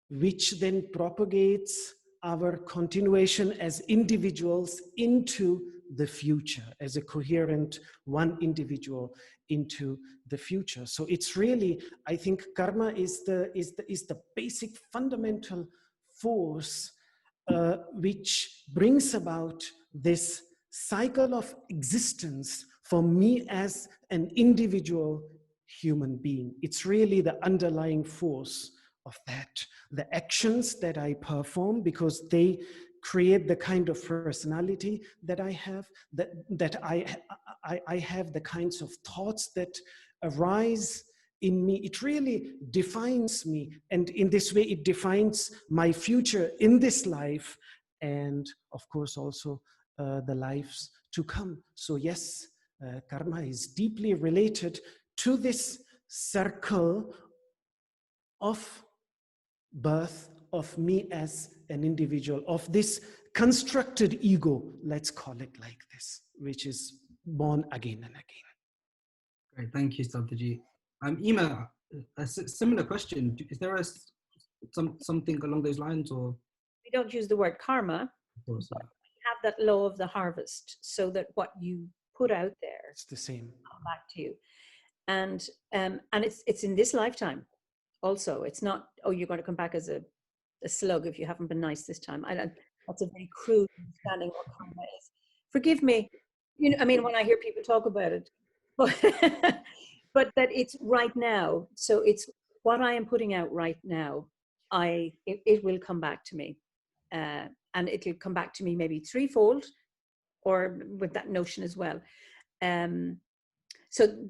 which then propagates our continuation as individuals into the future, as a coherent one individual into the future. So it's really, I think karma is the basic fundamental force which brings about this cycle of existence for me as an individual human being. It's really the underlying force of that. The actions that I perform, because they create the kind of personality that I have, that I have the kinds of thoughts that arise in me. It really defines me, and in this way it defines my future in this life, and of course also the lives to come. So yes, karma is deeply related to this circle of birth of me as an individual, of this constructed ego, let's call it like this, which is born again and again. Great, thank you, Siddhartha-ji. Ima, a similar question. Is there something along those lines, or? We don't use the word karma, Of course, but we have that law of the harvest, so that what you put out there, it's the same, come back to you. And it's in this lifetime. Also, it's not, oh, you're going to come back as a slug if you haven't been nice this time. That's a very crude understanding what karma is. Forgive me, I mean, when I hear people talk about it, but that it's right now. So it's what I am putting out right now. It will come back to me, and it'll come back to me maybe threefold, or with that notion as well. So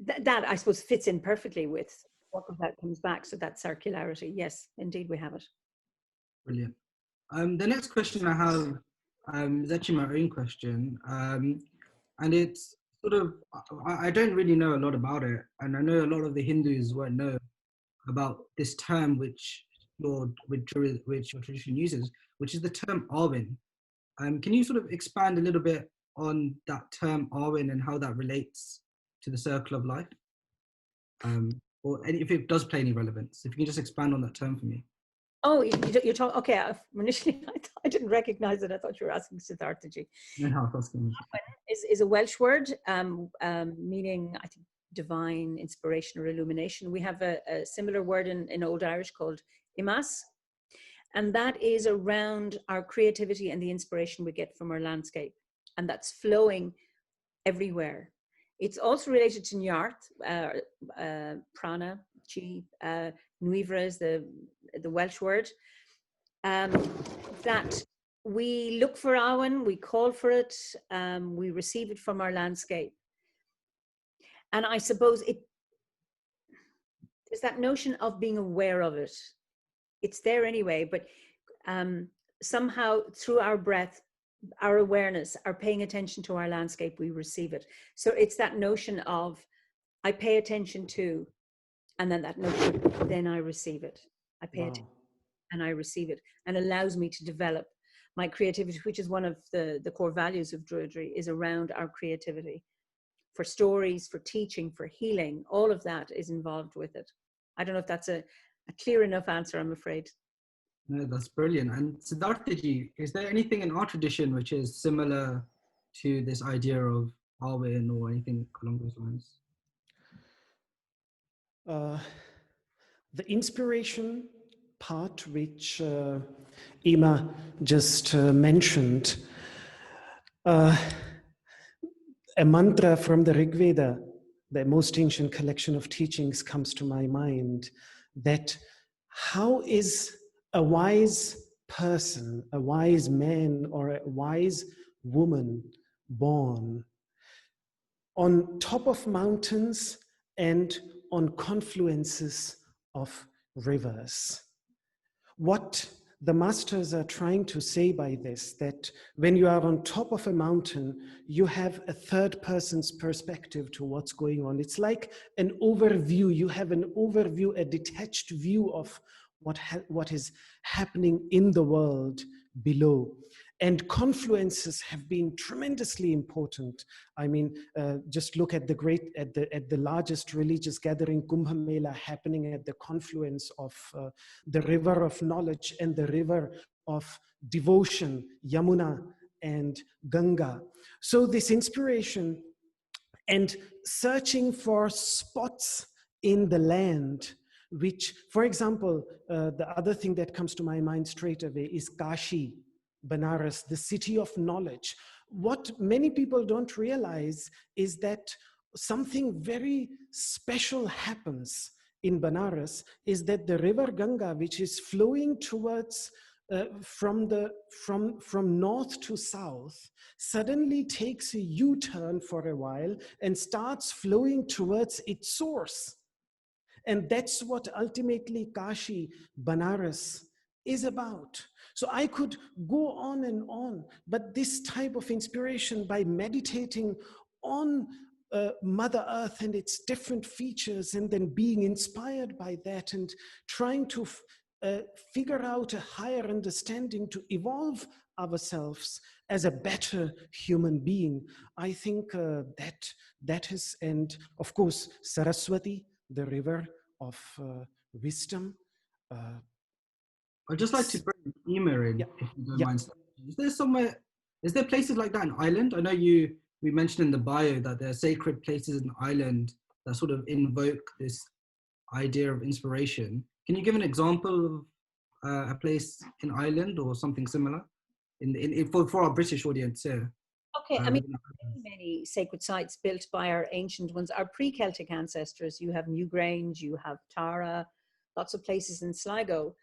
that I suppose fits in perfectly with what comes back. So that circularity, yes, indeed we have it. Brilliant. The next question I have is actually my own question, and it's sort of, I don't really know a lot about it, and I know a lot of the Hindus won't know about this term which your tradition uses, which is the term Arvin. Can you sort of expand a little bit on that term Arvin and how that relates to the circle of life? Or if it does play any relevance, if you can just expand on that term for me. Oh, you're talking, okay, initially I didn't recognize it. I thought you were asking Siddhartha-ji. No, is a Welsh word meaning, I think, divine inspiration or illumination. We have a similar word in Old Irish called imas, and that is around our creativity and the inspiration we get from our landscape, and that's flowing everywhere. It's also related to Nyarth, prana, chi, nuivra is the Welsh word, that we look for Awen, we call for it, we receive it from our landscape. And I suppose there's that notion of being aware of it. It's there anyway, but somehow through our breath, our awareness, our paying attention to our landscape, we receive it. So it's that notion of, I pay attention to and then that notion, then I receive it. I pay attention and I receive it, and allows me to develop my creativity, which is one of the core values of Druidry, is around our creativity. For stories, for teaching, for healing, all of that is involved with it. I don't know if that's a clear enough answer, I'm afraid. No, that's brilliant. And Siddhartha-ji, is there anything in our tradition which is similar to this idea of Arwen or anything along those lines? The inspiration part, which Emma just mentioned, a mantra from the Rig Veda, the most ancient collection of teachings, comes to my mind, that how is a wise person, a wise man, or a wise woman born? On top of mountains and on confluences of rivers. What the masters are trying to say by this, that when you are on top of a mountain, you have a third person's perspective to what's going on. It's like an overview. You have an overview, a detached view of what is happening in the world below. And confluences have been tremendously important. I mean, just look at the largest religious gathering, Kumbh Mela, happening at the confluence of the river of knowledge and the river of devotion, Yamuna and Ganga. So this inspiration and searching for spots in the land, which, for example, the other thing that comes to my mind straight away is Kashi, Banaras, the city of knowledge. What many people don't realize is that something very special happens in Banaras, is that the river Ganga, which is flowing towards from north to south, suddenly takes a U-turn for a while and starts flowing towards its source. And that's what ultimately Kashi, Banaras is about. So I could go on, but this type of inspiration, by meditating on Mother Earth and its different features, and then being inspired by that and trying to figure out a higher understanding to evolve ourselves as a better human being, I think that is, and of course, Saraswati, the river of wisdom. I'd just like to bring Emma in, if you don't mind. Is there places like that in Ireland? I know we mentioned in the bio that there are sacred places in Ireland that sort of invoke this idea of inspiration. Can you give an example of a place in Ireland or something similar for our British audience here? Okay, I mean, many sacred sites built by our ancient ones, our pre-Celtic ancestors. You have Newgrange, you have Tara, lots of places in Sligo.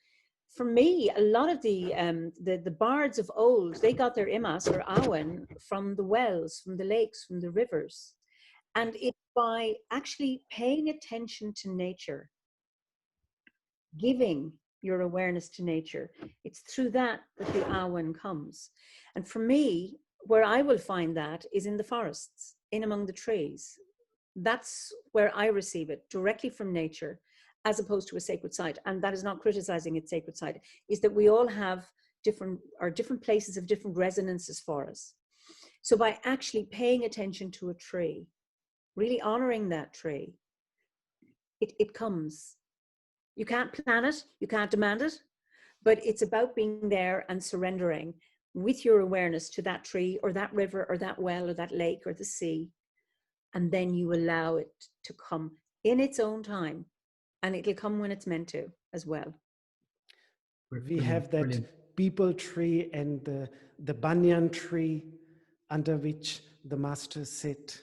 For me, a lot of the bards of old, they got their imas or awen from the wells, from the lakes, from the rivers. And it's by actually paying attention to nature, giving your awareness to nature, it's through that the awen comes. And for me, where I will find that is in the forests, in among the trees. That's where I receive it, directly from nature, as opposed to a sacred site. And that is not criticizing its sacred site, is that we all have different places of different resonances for us. So by actually paying attention to a tree, really honoring that tree, it comes. You can't plan it, you can't demand it, but it's about being there and surrendering with your awareness to that tree or that river or that well or that lake or the sea. And then you allow it to come in its own time, and it'll come when it's meant to as well. We have that peepal tree and the banyan tree under which the masters sit,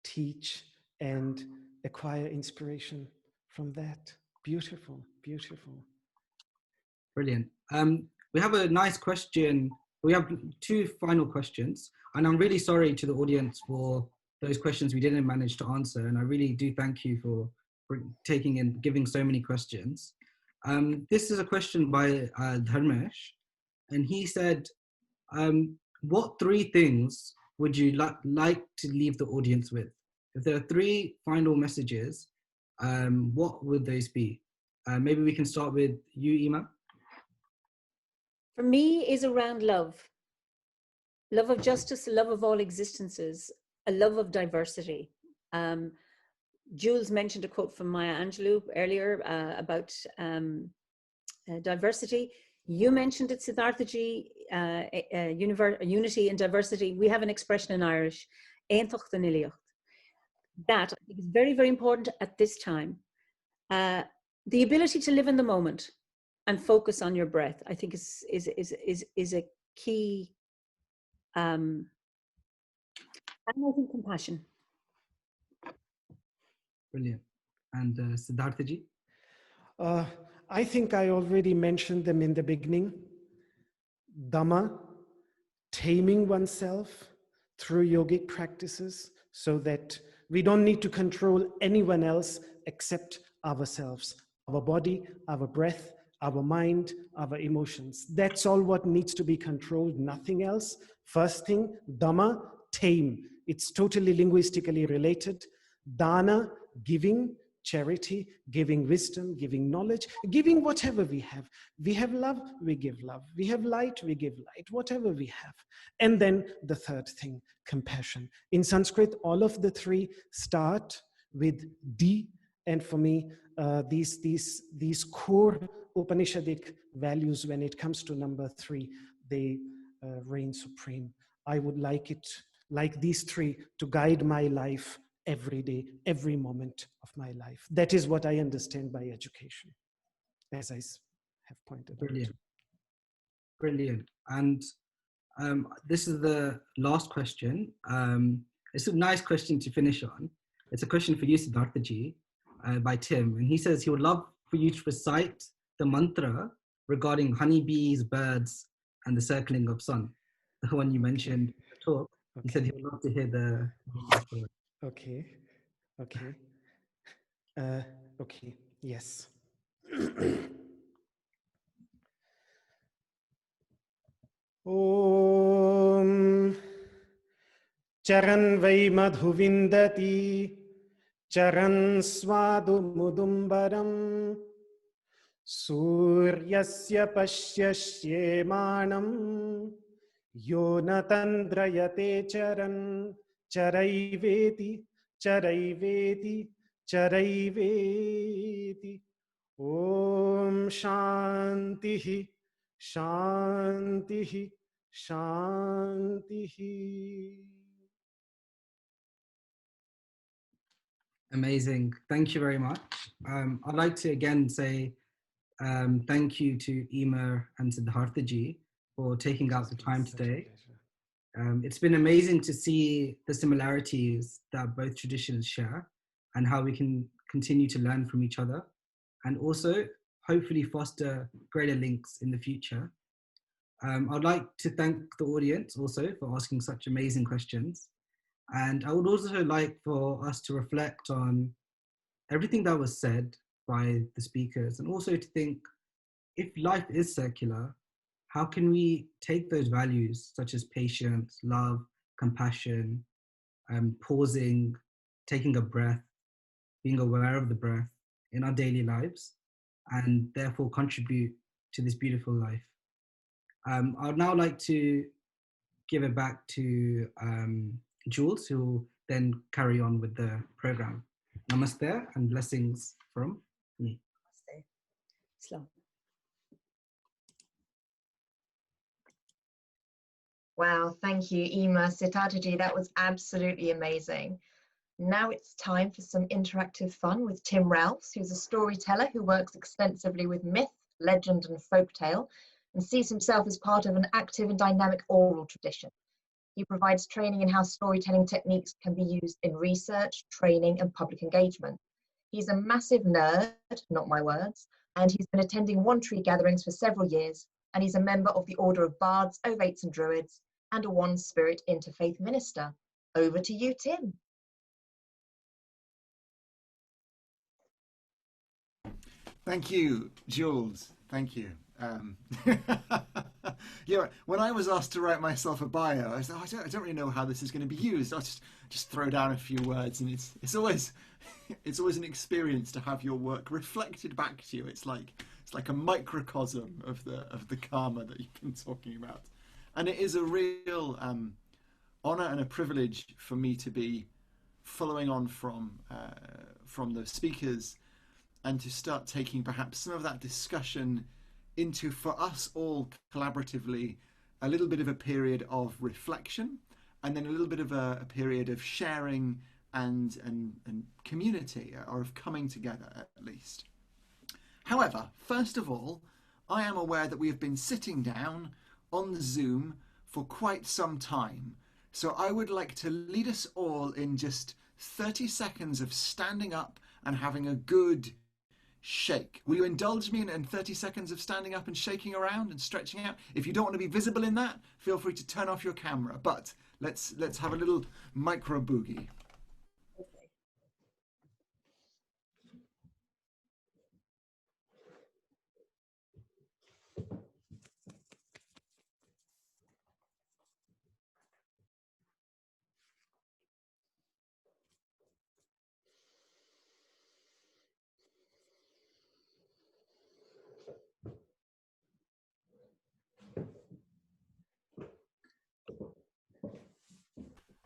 teach, and acquire inspiration from that. Beautiful, beautiful. Brilliant. We have a nice question. We have 2 final questions, and I'm really sorry to the audience for those questions we didn't manage to answer, and I really do thank you for taking and giving so many questions. This is a question by Dharmesh, and he said, what 3 things would you like to leave the audience with? If there are 3 final messages what would those be? Maybe we can start with you, Ima. For me, is around love. Love of justice, love of all existences, a love of diversity. Jules mentioned a quote from Maya Angelou earlier about diversity. You mentioned it, Siddharthaji, unity and diversity. We have an expression in Irish, Éinteacht an Iliacht. That I think is very, very important at this time. The ability to live in the moment and focus on your breath, I think is a key. And I think compassion. Brilliant. And Siddharthaji? I think I already mentioned them in the beginning. Dhamma, taming oneself through yogic practices so that we don't need to control anyone else except ourselves, our body, our breath, our mind, our emotions. That's all what needs to be controlled, nothing else. First thing, Dhamma, tame. It's totally linguistically related. Dana, giving, charity, giving wisdom, giving knowledge, giving whatever we have. We have love, we give love. We have light, we give light, whatever we have. And then the third thing, compassion. In Sanskrit, all of the three start with D, and for me, these core Upanishadic values, when it comes to number three, they reign supreme. I would like these three to guide my life every day, every moment of my life. That is what I understand by education, as I have pointed Brilliant. out. Brilliant. And this is the last question. It's a nice question to finish on. It's a question for you, Siddharthaji, by Tim. And he says he would love for you to recite the mantra regarding honeybees, birds, and the circling of sun, the one you mentioned in the talk. He said he would love to hear the... Okay. Okay, yes. Om Charan Vai Madhuvindati Charan Swadu Mudumbaram Suryasya Pashyasyemanam Yonatandrayate Charan Charaiveti Charaiveti Charaiveti Om Shantihi Shantihi Shantihi. Amazing. Thank you very much. I'd like to again say thank you to Ima and Siddharthaji for taking out the time today. It's been amazing to see the similarities that both traditions share and how we can continue to learn from each other and also hopefully foster greater links in the future. I'd like to thank the audience also for asking such amazing questions. And I would also like for us to reflect on everything that was said by the speakers and also to think, if life is circular, how can we take those values such as patience, love, compassion, pausing, taking a breath, being aware of the breath in our daily lives, and therefore contribute to this beautiful life. I'd now like to give it back to Jules, who will then carry on with the program. Namaste and blessings from me. Namaste. Islam. Wow, thank you, Ima, Siddharthaji. That was absolutely amazing. Now it's time for some interactive fun with Tim Ralphs, who's a storyteller who works extensively with myth, legend, and folktale, and sees himself as part of an active and dynamic oral tradition. He provides training in how storytelling techniques can be used in research, training, and public engagement. He's a massive nerd, not my words, and he's been attending One Tree gatherings for several years, and he's a member of the Order of Bards, Ovates, and Druids, and a One Spirit interfaith minister. Over to you, Tim. Thank you, Jules. Thank you. Yeah, when I was asked to write myself a bio, I was like, I don't really know how this is going to be used. I'll just throw down a few words, and it's always an experience to have your work reflected back to you. It's like a microcosm of the karma that you've been talking about, and it is a real honor and a privilege for me to be following on from the speakers, and to start taking perhaps some of that discussion into, for us all collaboratively, a little bit of a period of reflection, and then a little bit of a period of sharing and community, or of coming together at least. However, first of all, I am aware that we have been sitting down on Zoom for quite some time. So I would like to lead us all in just 30 seconds of standing up and having a good shake. Will you indulge me in 30 seconds of standing up and shaking around and stretching out? If you don't want to be visible in that, feel free to turn off your camera. But let's have a little micro boogie.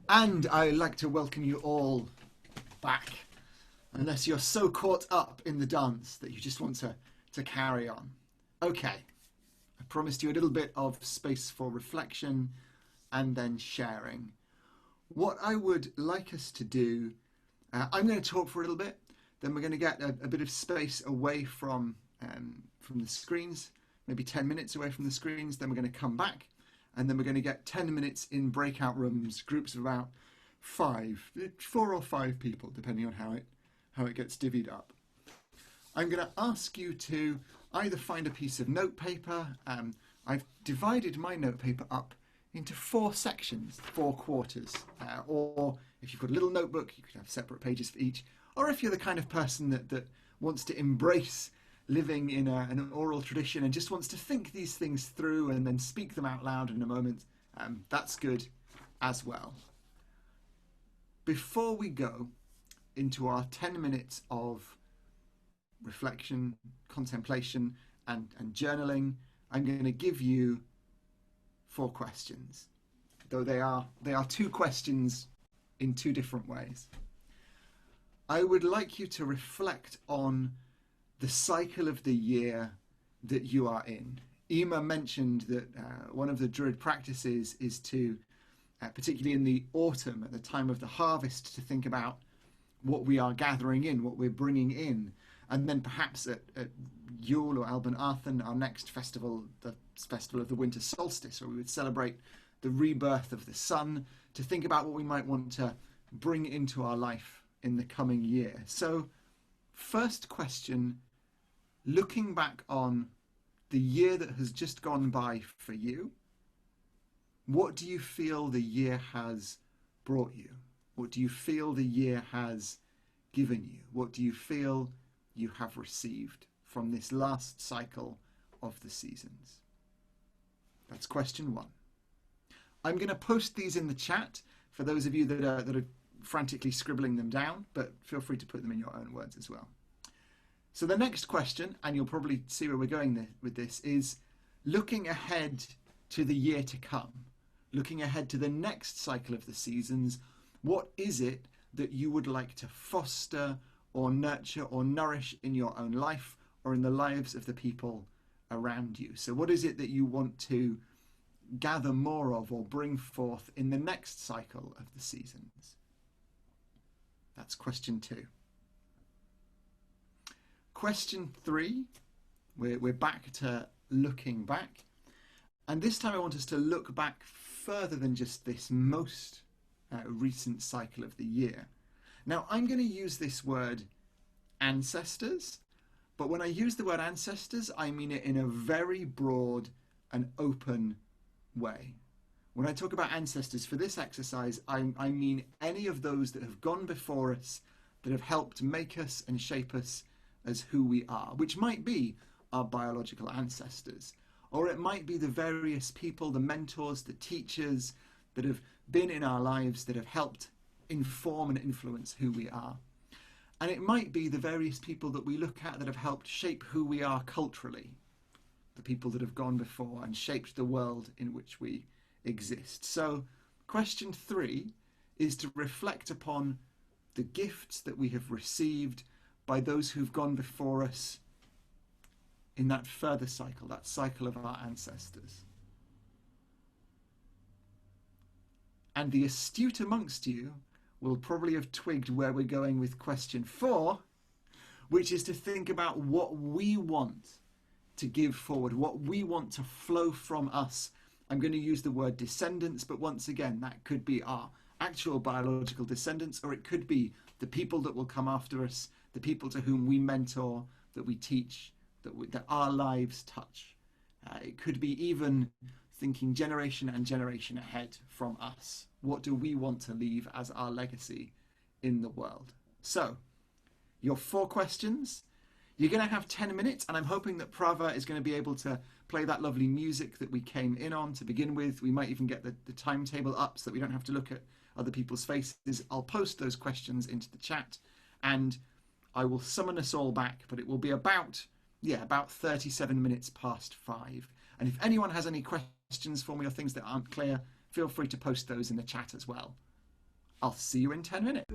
And I'd like to welcome you all back, unless you're so caught up in the dance that you just want to carry on. Okay, I promised you a little bit of space for reflection and then sharing. What I would like us to do, I'm going to talk for a little bit, then we're going to get a bit of space away from the screens, maybe 10 minutes away from the screens, then we're going to come back, and then we're going to get 10 minutes in breakout rooms, groups of about 4 or 5 people, depending on how it gets divvied up. I'm going to ask you to either find a piece of notepaper. I've divided my notepaper up into 4 sections, 4 quarters. Or if you've got a little notebook, you could have separate pages for each. Or if you're the kind of person that wants to embrace living in an oral tradition and just wants to think these things through and then speak them out loud in a moment, that's good as well. Before we go into our 10 minutes of reflection, contemplation, and journaling, I'm going to give you 4 questions, though they are 2 questions in 2 different ways. I would like you to reflect on the cycle of the year that you are in. Emma mentioned that one of the Druid practices is to, particularly in the autumn, at the time of the harvest, to think about what we are gathering in, what we're bringing in. And then perhaps at Yule or Alban Arthur, our next festival, the festival of the winter solstice, where we would celebrate the rebirth of the sun, to think about what we might want to bring into our life in the coming year. So, first question, looking back on the year that has just gone by for you, what do you feel the year has brought you? What do you feel the year has given you? What do you feel you have received from this last cycle of the seasons? That's question 1. I'm going to post these in the chat for those of you that are frantically scribbling them down, but feel free to put them in your own words as well. So the next question, and you'll probably see where we're going with this, is looking ahead to the year to come, looking ahead to the next cycle of the seasons. What is it that you would like to foster or nurture or nourish in your own life or in the lives of the people around you? So what is it that you want to gather more of or bring forth in the next cycle of the seasons? That's question 2. Question 3, we're back to looking back. And this time I want us to look back further than just this most recent cycle of the year. Now, I'm going to use this word ancestors, but when I use the word ancestors, I mean it in a very broad and open way. When I talk about ancestors for this exercise, I mean any of those that have gone before us, that have helped make us and shape us as who we are, which might be our biological ancestors, or it might be the various people, the mentors, the teachers that have been in our lives that have helped inform and influence who we are. And it might be the various people that we look at that have helped shape who we are culturally, the people that have gone before and shaped the world in which we exist. So question 3 is to reflect upon the gifts that we have received by those who've gone before us in that further cycle, that cycle of our ancestors. And the astute amongst you will probably have twigged where we're going with question 4, which is to think about what we want to give forward, what we want to flow from us. I'm going to use the word descendants, but once again, that could be our actual biological descendants, or it could be the people that will come after us, the people to whom we mentor, that we teach, that our lives touch. It could be even thinking generation and generation ahead from us. What do we want to leave as our legacy in the world? So, your 4 questions. You're going to have 10 minutes, and I'm hoping that Prava is going to be able to play that lovely music that we came in on to begin with. We might even get the timetable up so that we don't have to look at other people's faces. I'll post those questions into the chat, and I will summon us all back, but it will be about 37 minutes past 5. And if anyone has any questions for me or things that aren't clear, feel free to post those in the chat as well. I'll see you in 10 minutes.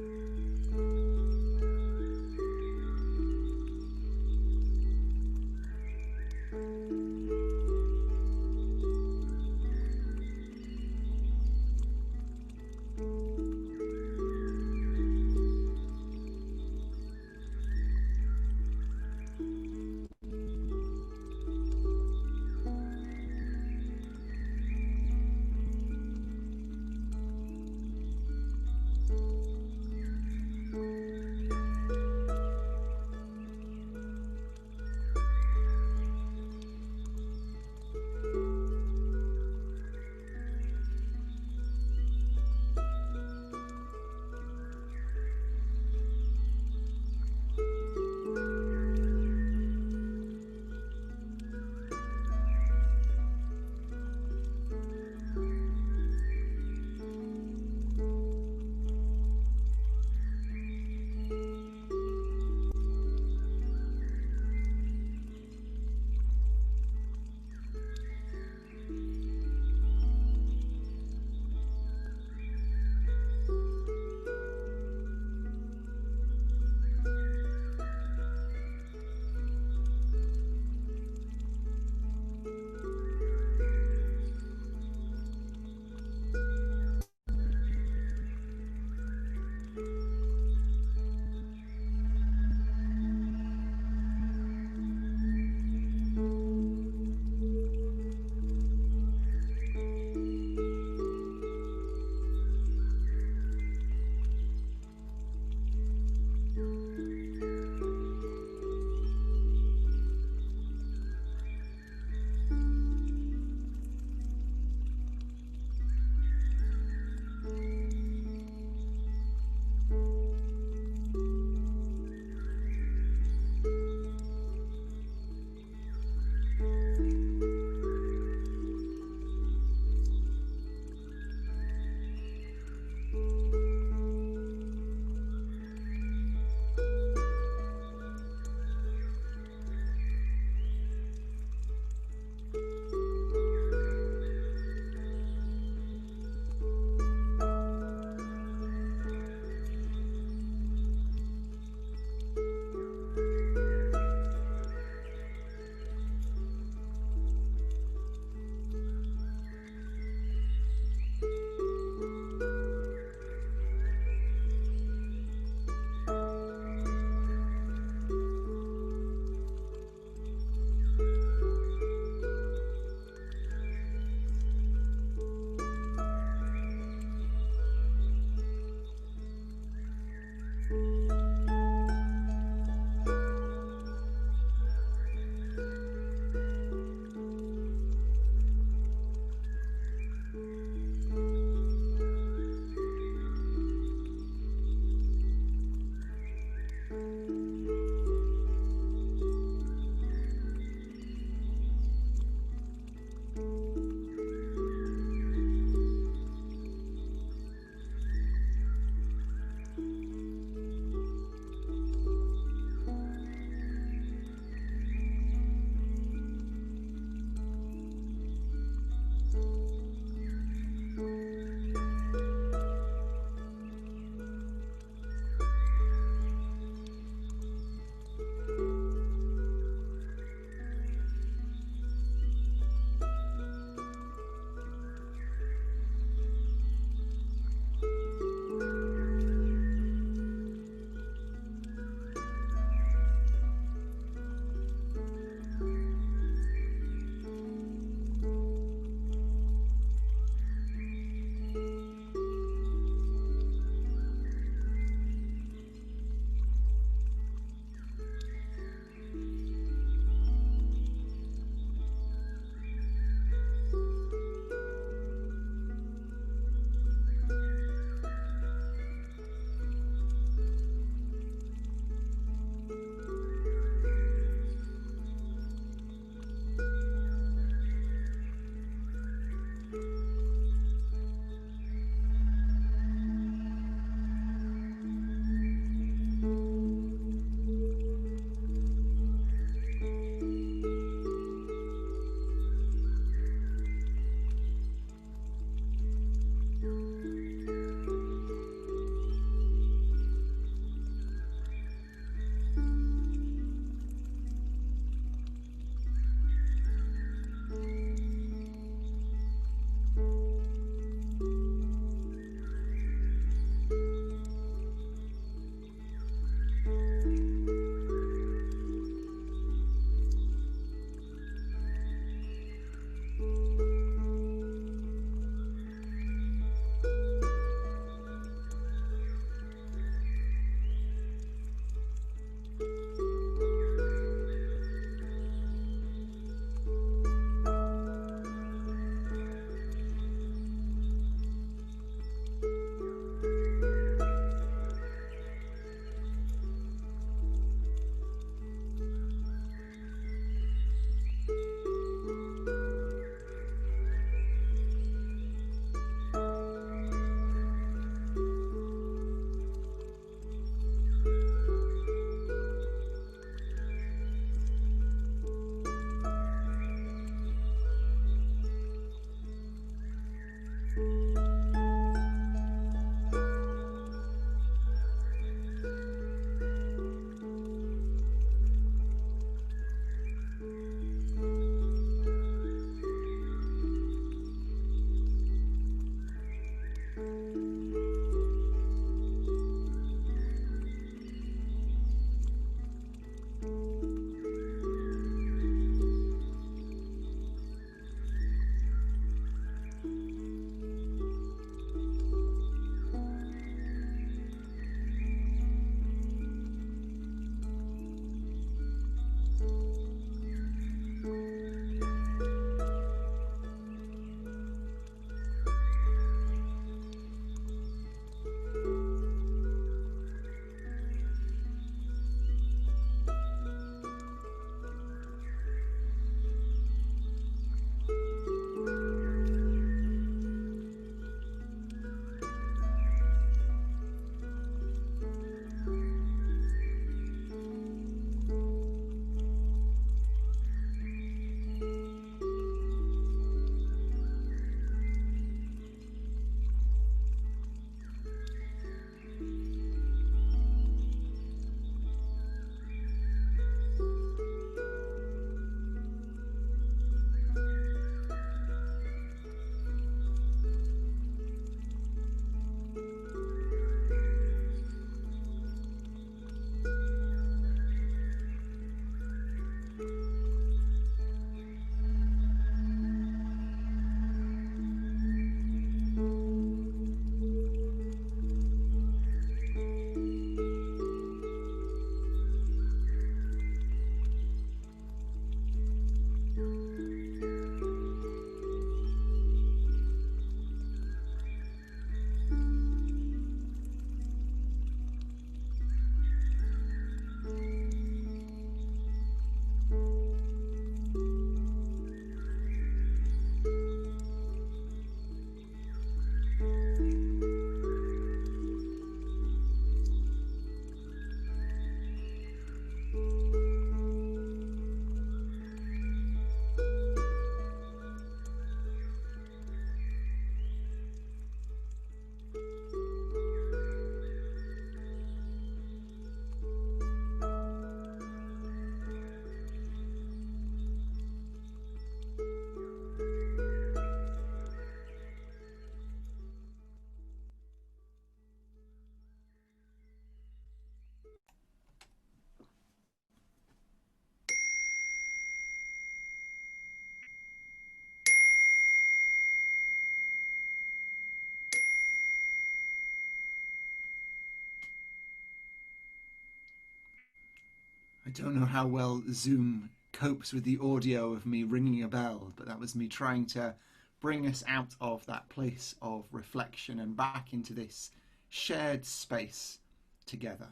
don't know how well Zoom copes with the audio of me ringing a bell, but that was me trying to bring us out of that place of reflection and back into this shared space together.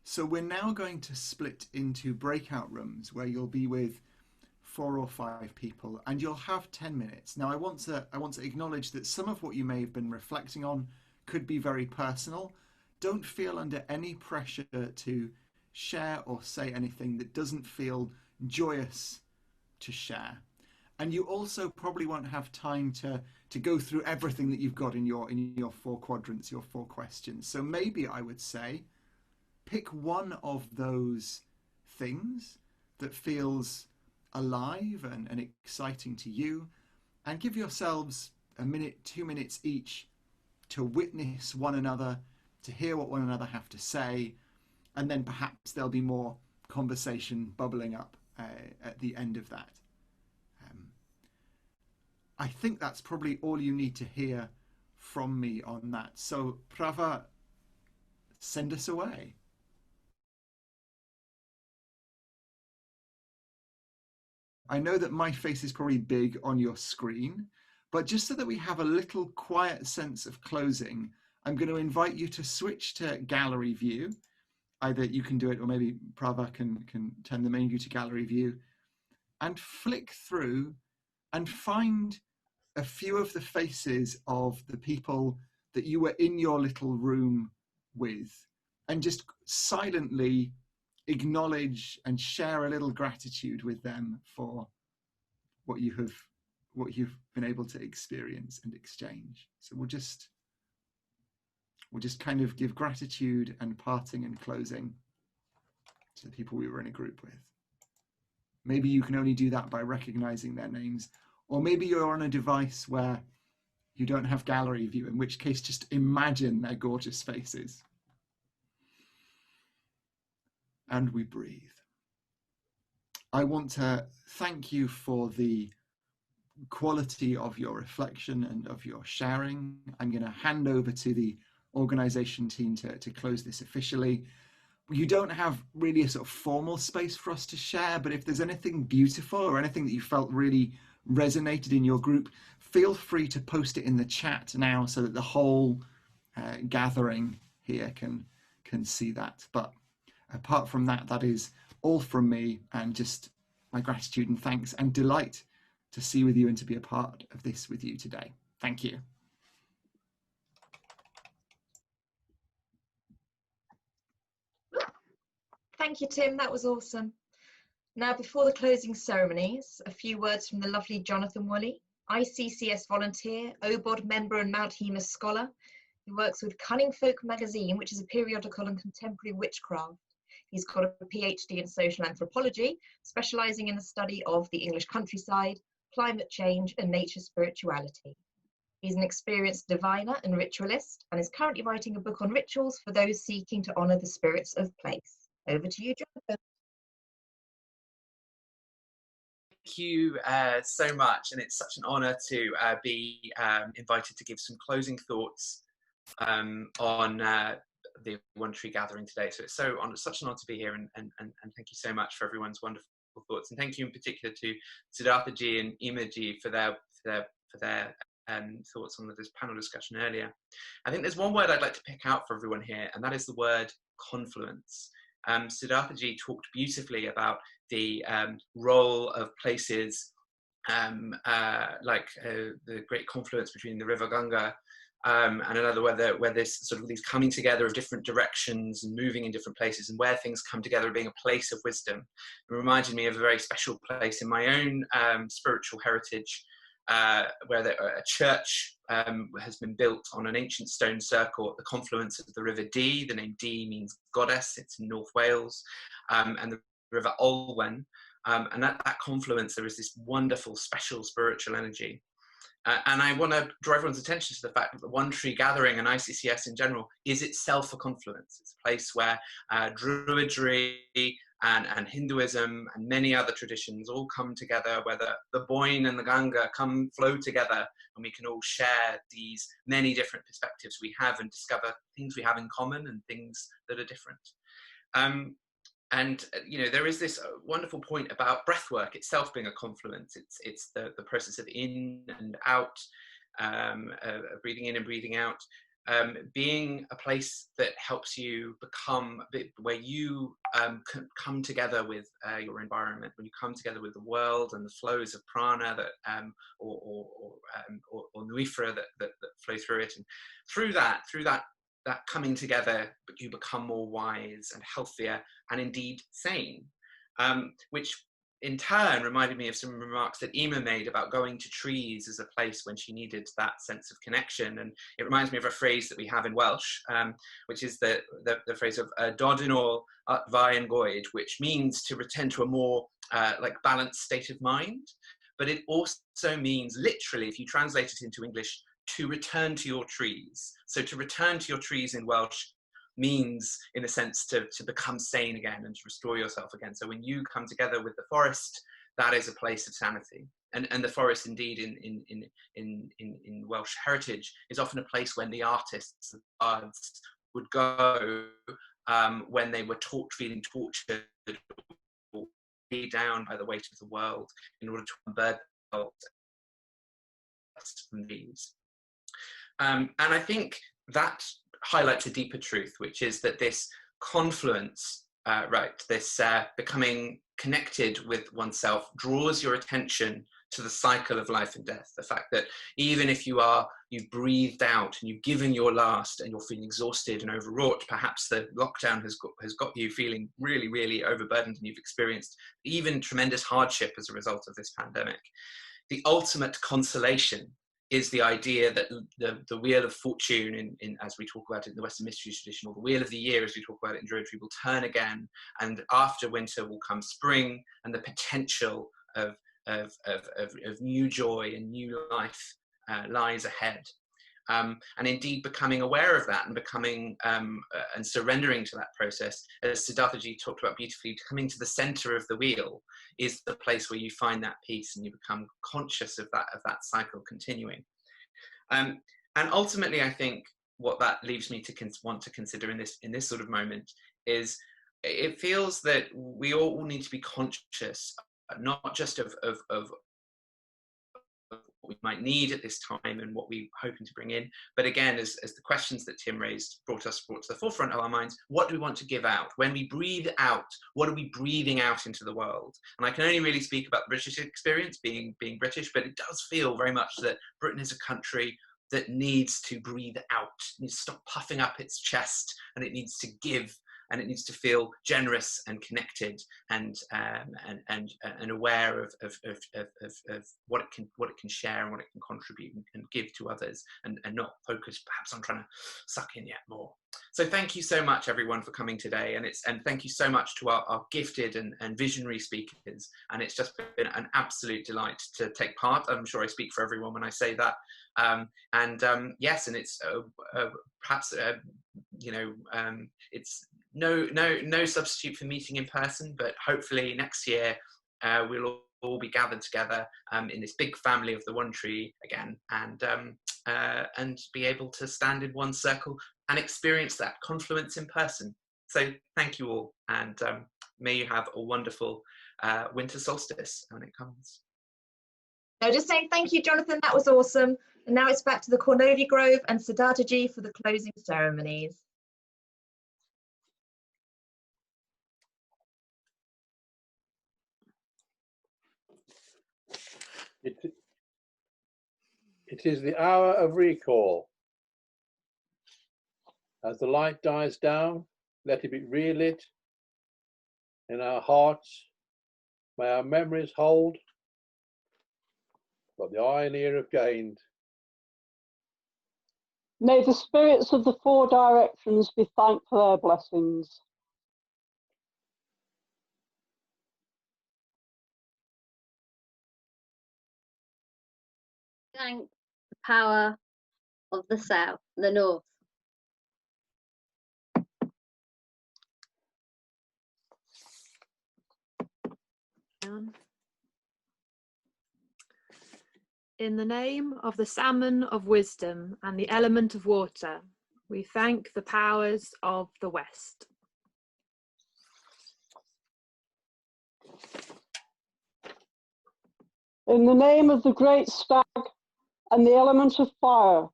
So we're now going to split into breakout rooms where you'll be with 4 or 5 people and you'll have 10 minutes. Now I want to acknowledge that some of what you may have been reflecting on could be very personal. Don't feel under any pressure to share or say anything that doesn't feel joyous to share. And you also probably won't have time to go through everything that you've got in your 4 quadrants, your 4 questions. So maybe I would say pick one of those things that feels alive and exciting to you, and give yourselves a minute, 2 minutes each to witness one another, to hear what one another have to say, and then perhaps there'll be more conversation bubbling up at the end of that. I think that's probably all you need to hear from me on that. So Prava, send us away. I know that my face is probably big on your screen, but just so that we have a little quiet sense of closing, I'm going to invite you to switch to gallery view. Either you can do it, or maybe Prava can turn the main view to gallery view, and flick through and find a few of the faces of the people that you were in your little room with, and just silently acknowledge and share a little gratitude with them for what you've been able to experience and exchange. So we'll just kind of give gratitude and parting and closing to the people we were in a group with. Maybe you can only do that by recognizing their names, or maybe you're on a device where you don't have gallery view, in which case just imagine their gorgeous faces. And we breathe. I want to thank you for the quality of your reflection and of your sharing. I'm going to hand over to the organization team to close this officially. You don't have really a sort of formal space for us to share, but if there's anything beautiful or anything that you felt really resonated in your group, feel free to post it in the chat now so that the whole gathering here can see that. But apart from that, that is all from me, and just my gratitude and thanks and delight to see with you and to be a part of this with you today. Thank you. Thank you, Tim. That was awesome. Now, before the closing ceremonies, a few words from the lovely Jonathan Woolley, ICCS volunteer, OBOD member and Mount Hemus scholar, who works with Cunning Folk magazine, which is a periodical on contemporary witchcraft. He's got a PhD in social anthropology, specialising in the study of the English countryside, climate change and nature spirituality. He's an experienced diviner and ritualist, and is currently writing a book on rituals for those seeking to honour the spirits of place. Over to you, Jonathan. Thank you so much, and it's such an honour to be invited to give some closing thoughts on the One Tree Gathering today. So it's such an honour to be here, and thank you so much for everyone's wonderful thoughts, and thank you in particular to Siddhartha ji and Ima ji for their thoughts on this panel discussion earlier. I think there's one word I'd like to pick out for everyone here, and that is the word confluence. Siddhartha ji talked beautifully about the role of places like the great confluence between the river Ganga and another, where there's sort of these coming together of different directions and moving in different places, and where things come together being a place of wisdom. It reminded me of a very special place in my own spiritual heritage, where a church has been built on an ancient stone circle at the confluence of the River Dee. The name Dee means goddess. It's in North Wales, and the River Olwen. And at that confluence, there is this wonderful, special spiritual energy. And I want to draw everyone's attention to the fact that the One Tree Gathering and ICCS in general is itself a confluence. It's a place where Druidry and Hinduism and many other traditions all come together, where the Boyne and the Ganga flow together, and we can all share these many different perspectives we have and discover things we have in common and things that are different. you know, there is this wonderful point about breath work itself being a confluence. It's the process of in and out, breathing in and breathing out, being a place that helps you become, where you come together with your environment, when you come together with the world and the flows of prana that or nuifra that flow through it, and through that coming together, you become more wise and healthier and indeed sane, which in turn reminded me of some remarks that Emma made about going to trees as a place when she needed that sense of connection. And it reminds me of a phrase that we have in Welsh, which is the phrase of dod yn ôl at fy ngoed, which means to return to a more like balanced state of mind. But it also means, literally, if you translate it into English, to return to your trees. So to return to your trees in Welsh means, in a sense, to become sane again and to restore yourself again. So when you come together with the forest, that is a place of sanity. And the forest, indeed, in Welsh heritage, is often a place when the artists, the bards, would go when they were feeling tortured or weighed down by the weight of the world, in order to unburden themselves from these. And I think that highlights a deeper truth, which is that this confluence, this becoming connected with oneself, draws your attention to the cycle of life and death. The fact that even if you've breathed out and you've given your last and you're feeling exhausted and overwrought, perhaps the lockdown has got you feeling really, really overburdened, and you've experienced even tremendous hardship as a result of this pandemic. The ultimate consolation is the idea that the wheel of fortune, as we talk about it in the Western mysteries tradition, or the wheel of the year as we talk about it in Druidry, will turn again, and after winter will come spring, and the potential of new joy and new life lies ahead. And indeed becoming aware of that and becoming and surrendering to that process, as Siddharthaji talked about beautifully, coming to the center of the wheel is the place where you find that peace and you become conscious of that cycle continuing. And ultimately, I think what that leaves me to want to consider in this sort of moment is, it feels that we all need to be conscious, not just of what we might need at this time and what we're hoping to bring in, but again, as the questions that Tim raised brought to the forefront of our minds, what do we want to give out? When we breathe out, what are we breathing out into the world? And I can only really speak about the British experience, being British, but it does feel very much that Britain is a country that needs to breathe out, it needs to stop puffing up its chest, and it needs to give, and it needs to feel generous and connected and aware of what it can share and what it can contribute and give to others, and not focus perhaps on trying to suck in yet more. So thank you so much, everyone, for coming today, and thank you so much to our gifted and visionary speakers. And it's just been an absolute delight to take part. I'm sure I speak for everyone when I say that. Yes, and it's perhaps it's no substitute for meeting in person, but hopefully next year we'll all be gathered together in this big family of the One Tree again, and be able to stand in one circle and experience that confluence in person. So thank you all, and may you have a wonderful winter solstice when it comes. No, just saying thank you, Jonathan, that was awesome. And now it's back to the Cornovi Grove and Siddharthaji for the closing ceremonies. It is the hour of recall. As the light dies down, let it be relit in our hearts. May our memories hold what the eye and ear have gained. May the spirits of the four directions be thanked for their blessings. Thank the power of the south, the north. In the name of the salmon of wisdom and the element of water, we thank the powers of the West. In the name of the great stag and the element of fire,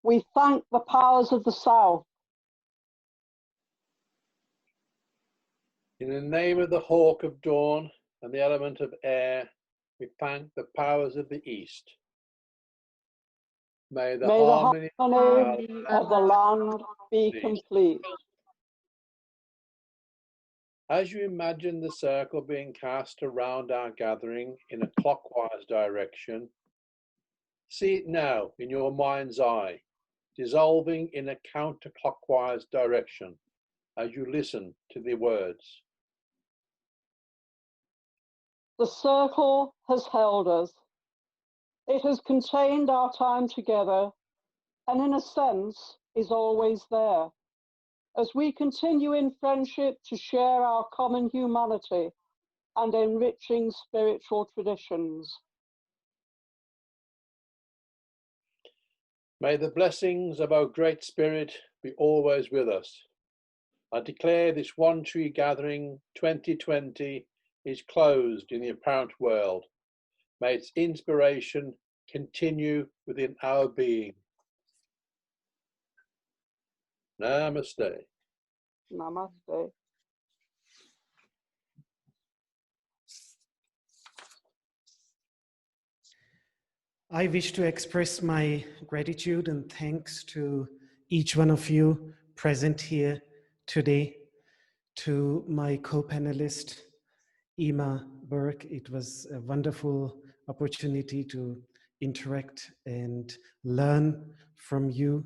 we thank the powers of the south. In the name of the hawk of dawn and the element of air, we thank the powers of the east. May the harmony of the land be complete. As you imagine the circle being cast around our gathering in a clockwise direction, see it now in your mind's eye, dissolving in a counterclockwise direction as you listen to the words. The circle has held us. It has contained our time together and in a sense is always there. As we continue in friendship to share our common humanity and enriching spiritual traditions. May the blessings of our Great Spirit be always with us. I declare this One Tree Gathering 2020 is closed in the apparent world. May its inspiration continue within our being. Namaste. Namaste. I wish to express my gratitude and thanks to each one of you present here today, to my co-panelist, Ima Burke. It was a wonderful opportunity to interact and learn from you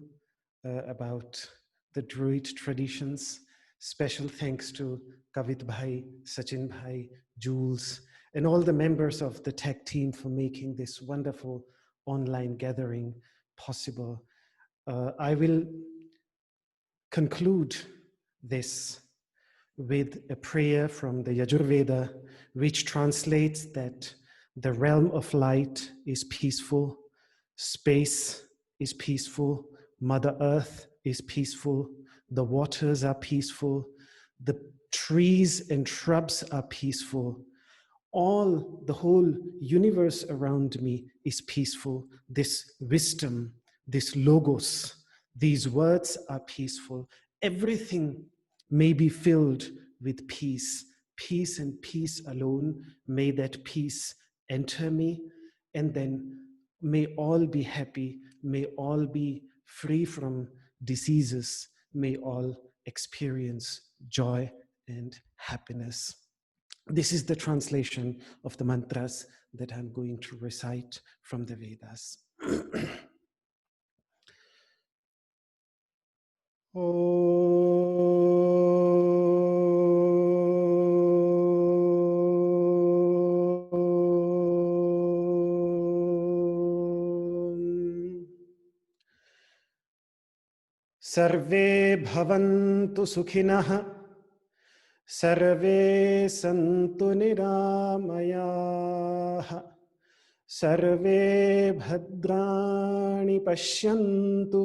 about the Druid traditions. Special thanks to Kavit Bhai, Sachin Bhai, Jules, and all the members of the tech team for making this wonderful online gathering possible. I will conclude this with a prayer from the Yajurveda, which translates that the realm of light is peaceful, space is peaceful, Mother Earth is peaceful, the waters are peaceful, the trees and shrubs are peaceful, the whole universe around me is peaceful. This wisdom, this logos, these words are peaceful. Everything may be filled with peace. Peace and peace alone. May that peace enter me, and then may all be happy. May all be free from diseases. May all experience joy and happiness. This is the translation of the mantras that I'm going to recite from the Vedas. Sarve bhavantu sukhinah. Sarve santu niramayaha. Sarve bhadrani pashyantu.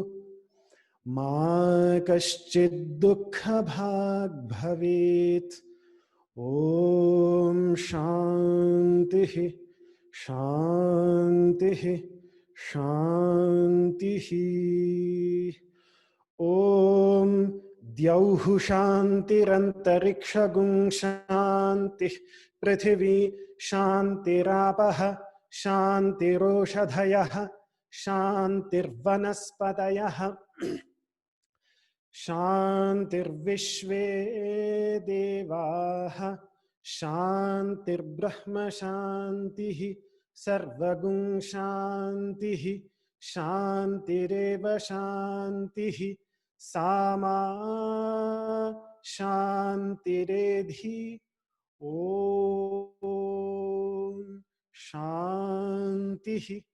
Ma kaschid dukkha bhag bhavet. Om shantihi, shantihi, shantihi. Om Dyauhu Shantirantarikshagung Shantih Prithvi Shantirapaha Shantiroshadhayaha Shantirvanaspadayaha Shantirvishve Devaha Shantirbrahma Shantihi Sarvagung Shantihi Shantireva Shantihi Sama Shantiredhi. Om Shantihi,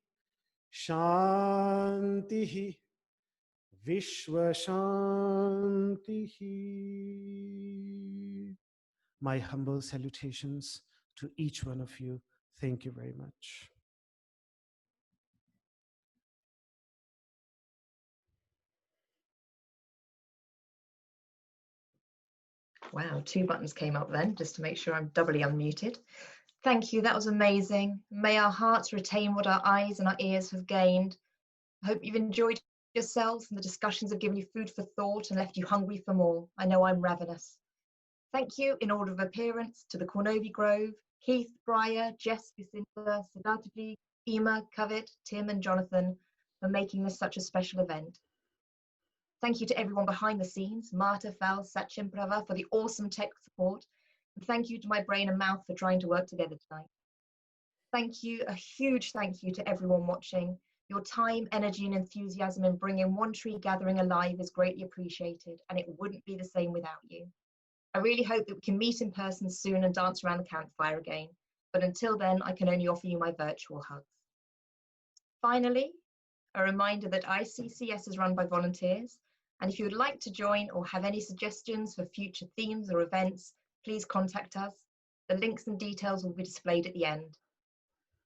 Shantihi, Vishwa Shantihi. My humble salutations to each one of you. Thank you very much. Wow, 2 buttons came up then, just to make sure I'm doubly unmuted. Thank you, that was amazing. May our hearts retain what our eyes and our ears have gained. I hope you've enjoyed yourselves and the discussions have given you food for thought and left you hungry for more. I know I'm ravenous. Thank you, in order of appearance, to the Cornovi Grove, Keith, Briar, Jess, Lucinda, Siddhartha, Ema, Covet, Tim and Jonathan for making this such a special event. Thank you to everyone behind the scenes, Marta, Val, Sachin, Prava, for the awesome tech support. And thank you to my brain and mouth for trying to work together tonight. Thank you, a huge thank you to everyone watching. Your time, energy and enthusiasm in bringing One Tree Gathering alive is greatly appreciated, and it wouldn't be the same without you. I really hope that we can meet in person soon and dance around the campfire again, but until then, I can only offer you my virtual hugs. Finally, a reminder that ICCS is run by volunteers, and if you would like to join or have any suggestions for future themes or events, please contact us. The links and details will be displayed at the end.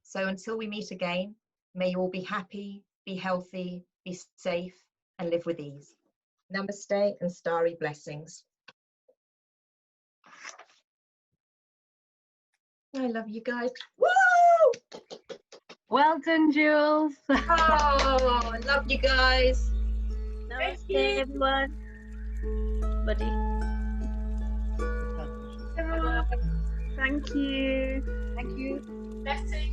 So until we meet again, may you all be happy, be healthy, be safe, and live with ease. Namaste and starry blessings. I love you guys. Woo! Well done, Jules. Oh, I love you guys. Namaste, everyone. Buddy. Thank you. Thank you. Blessings.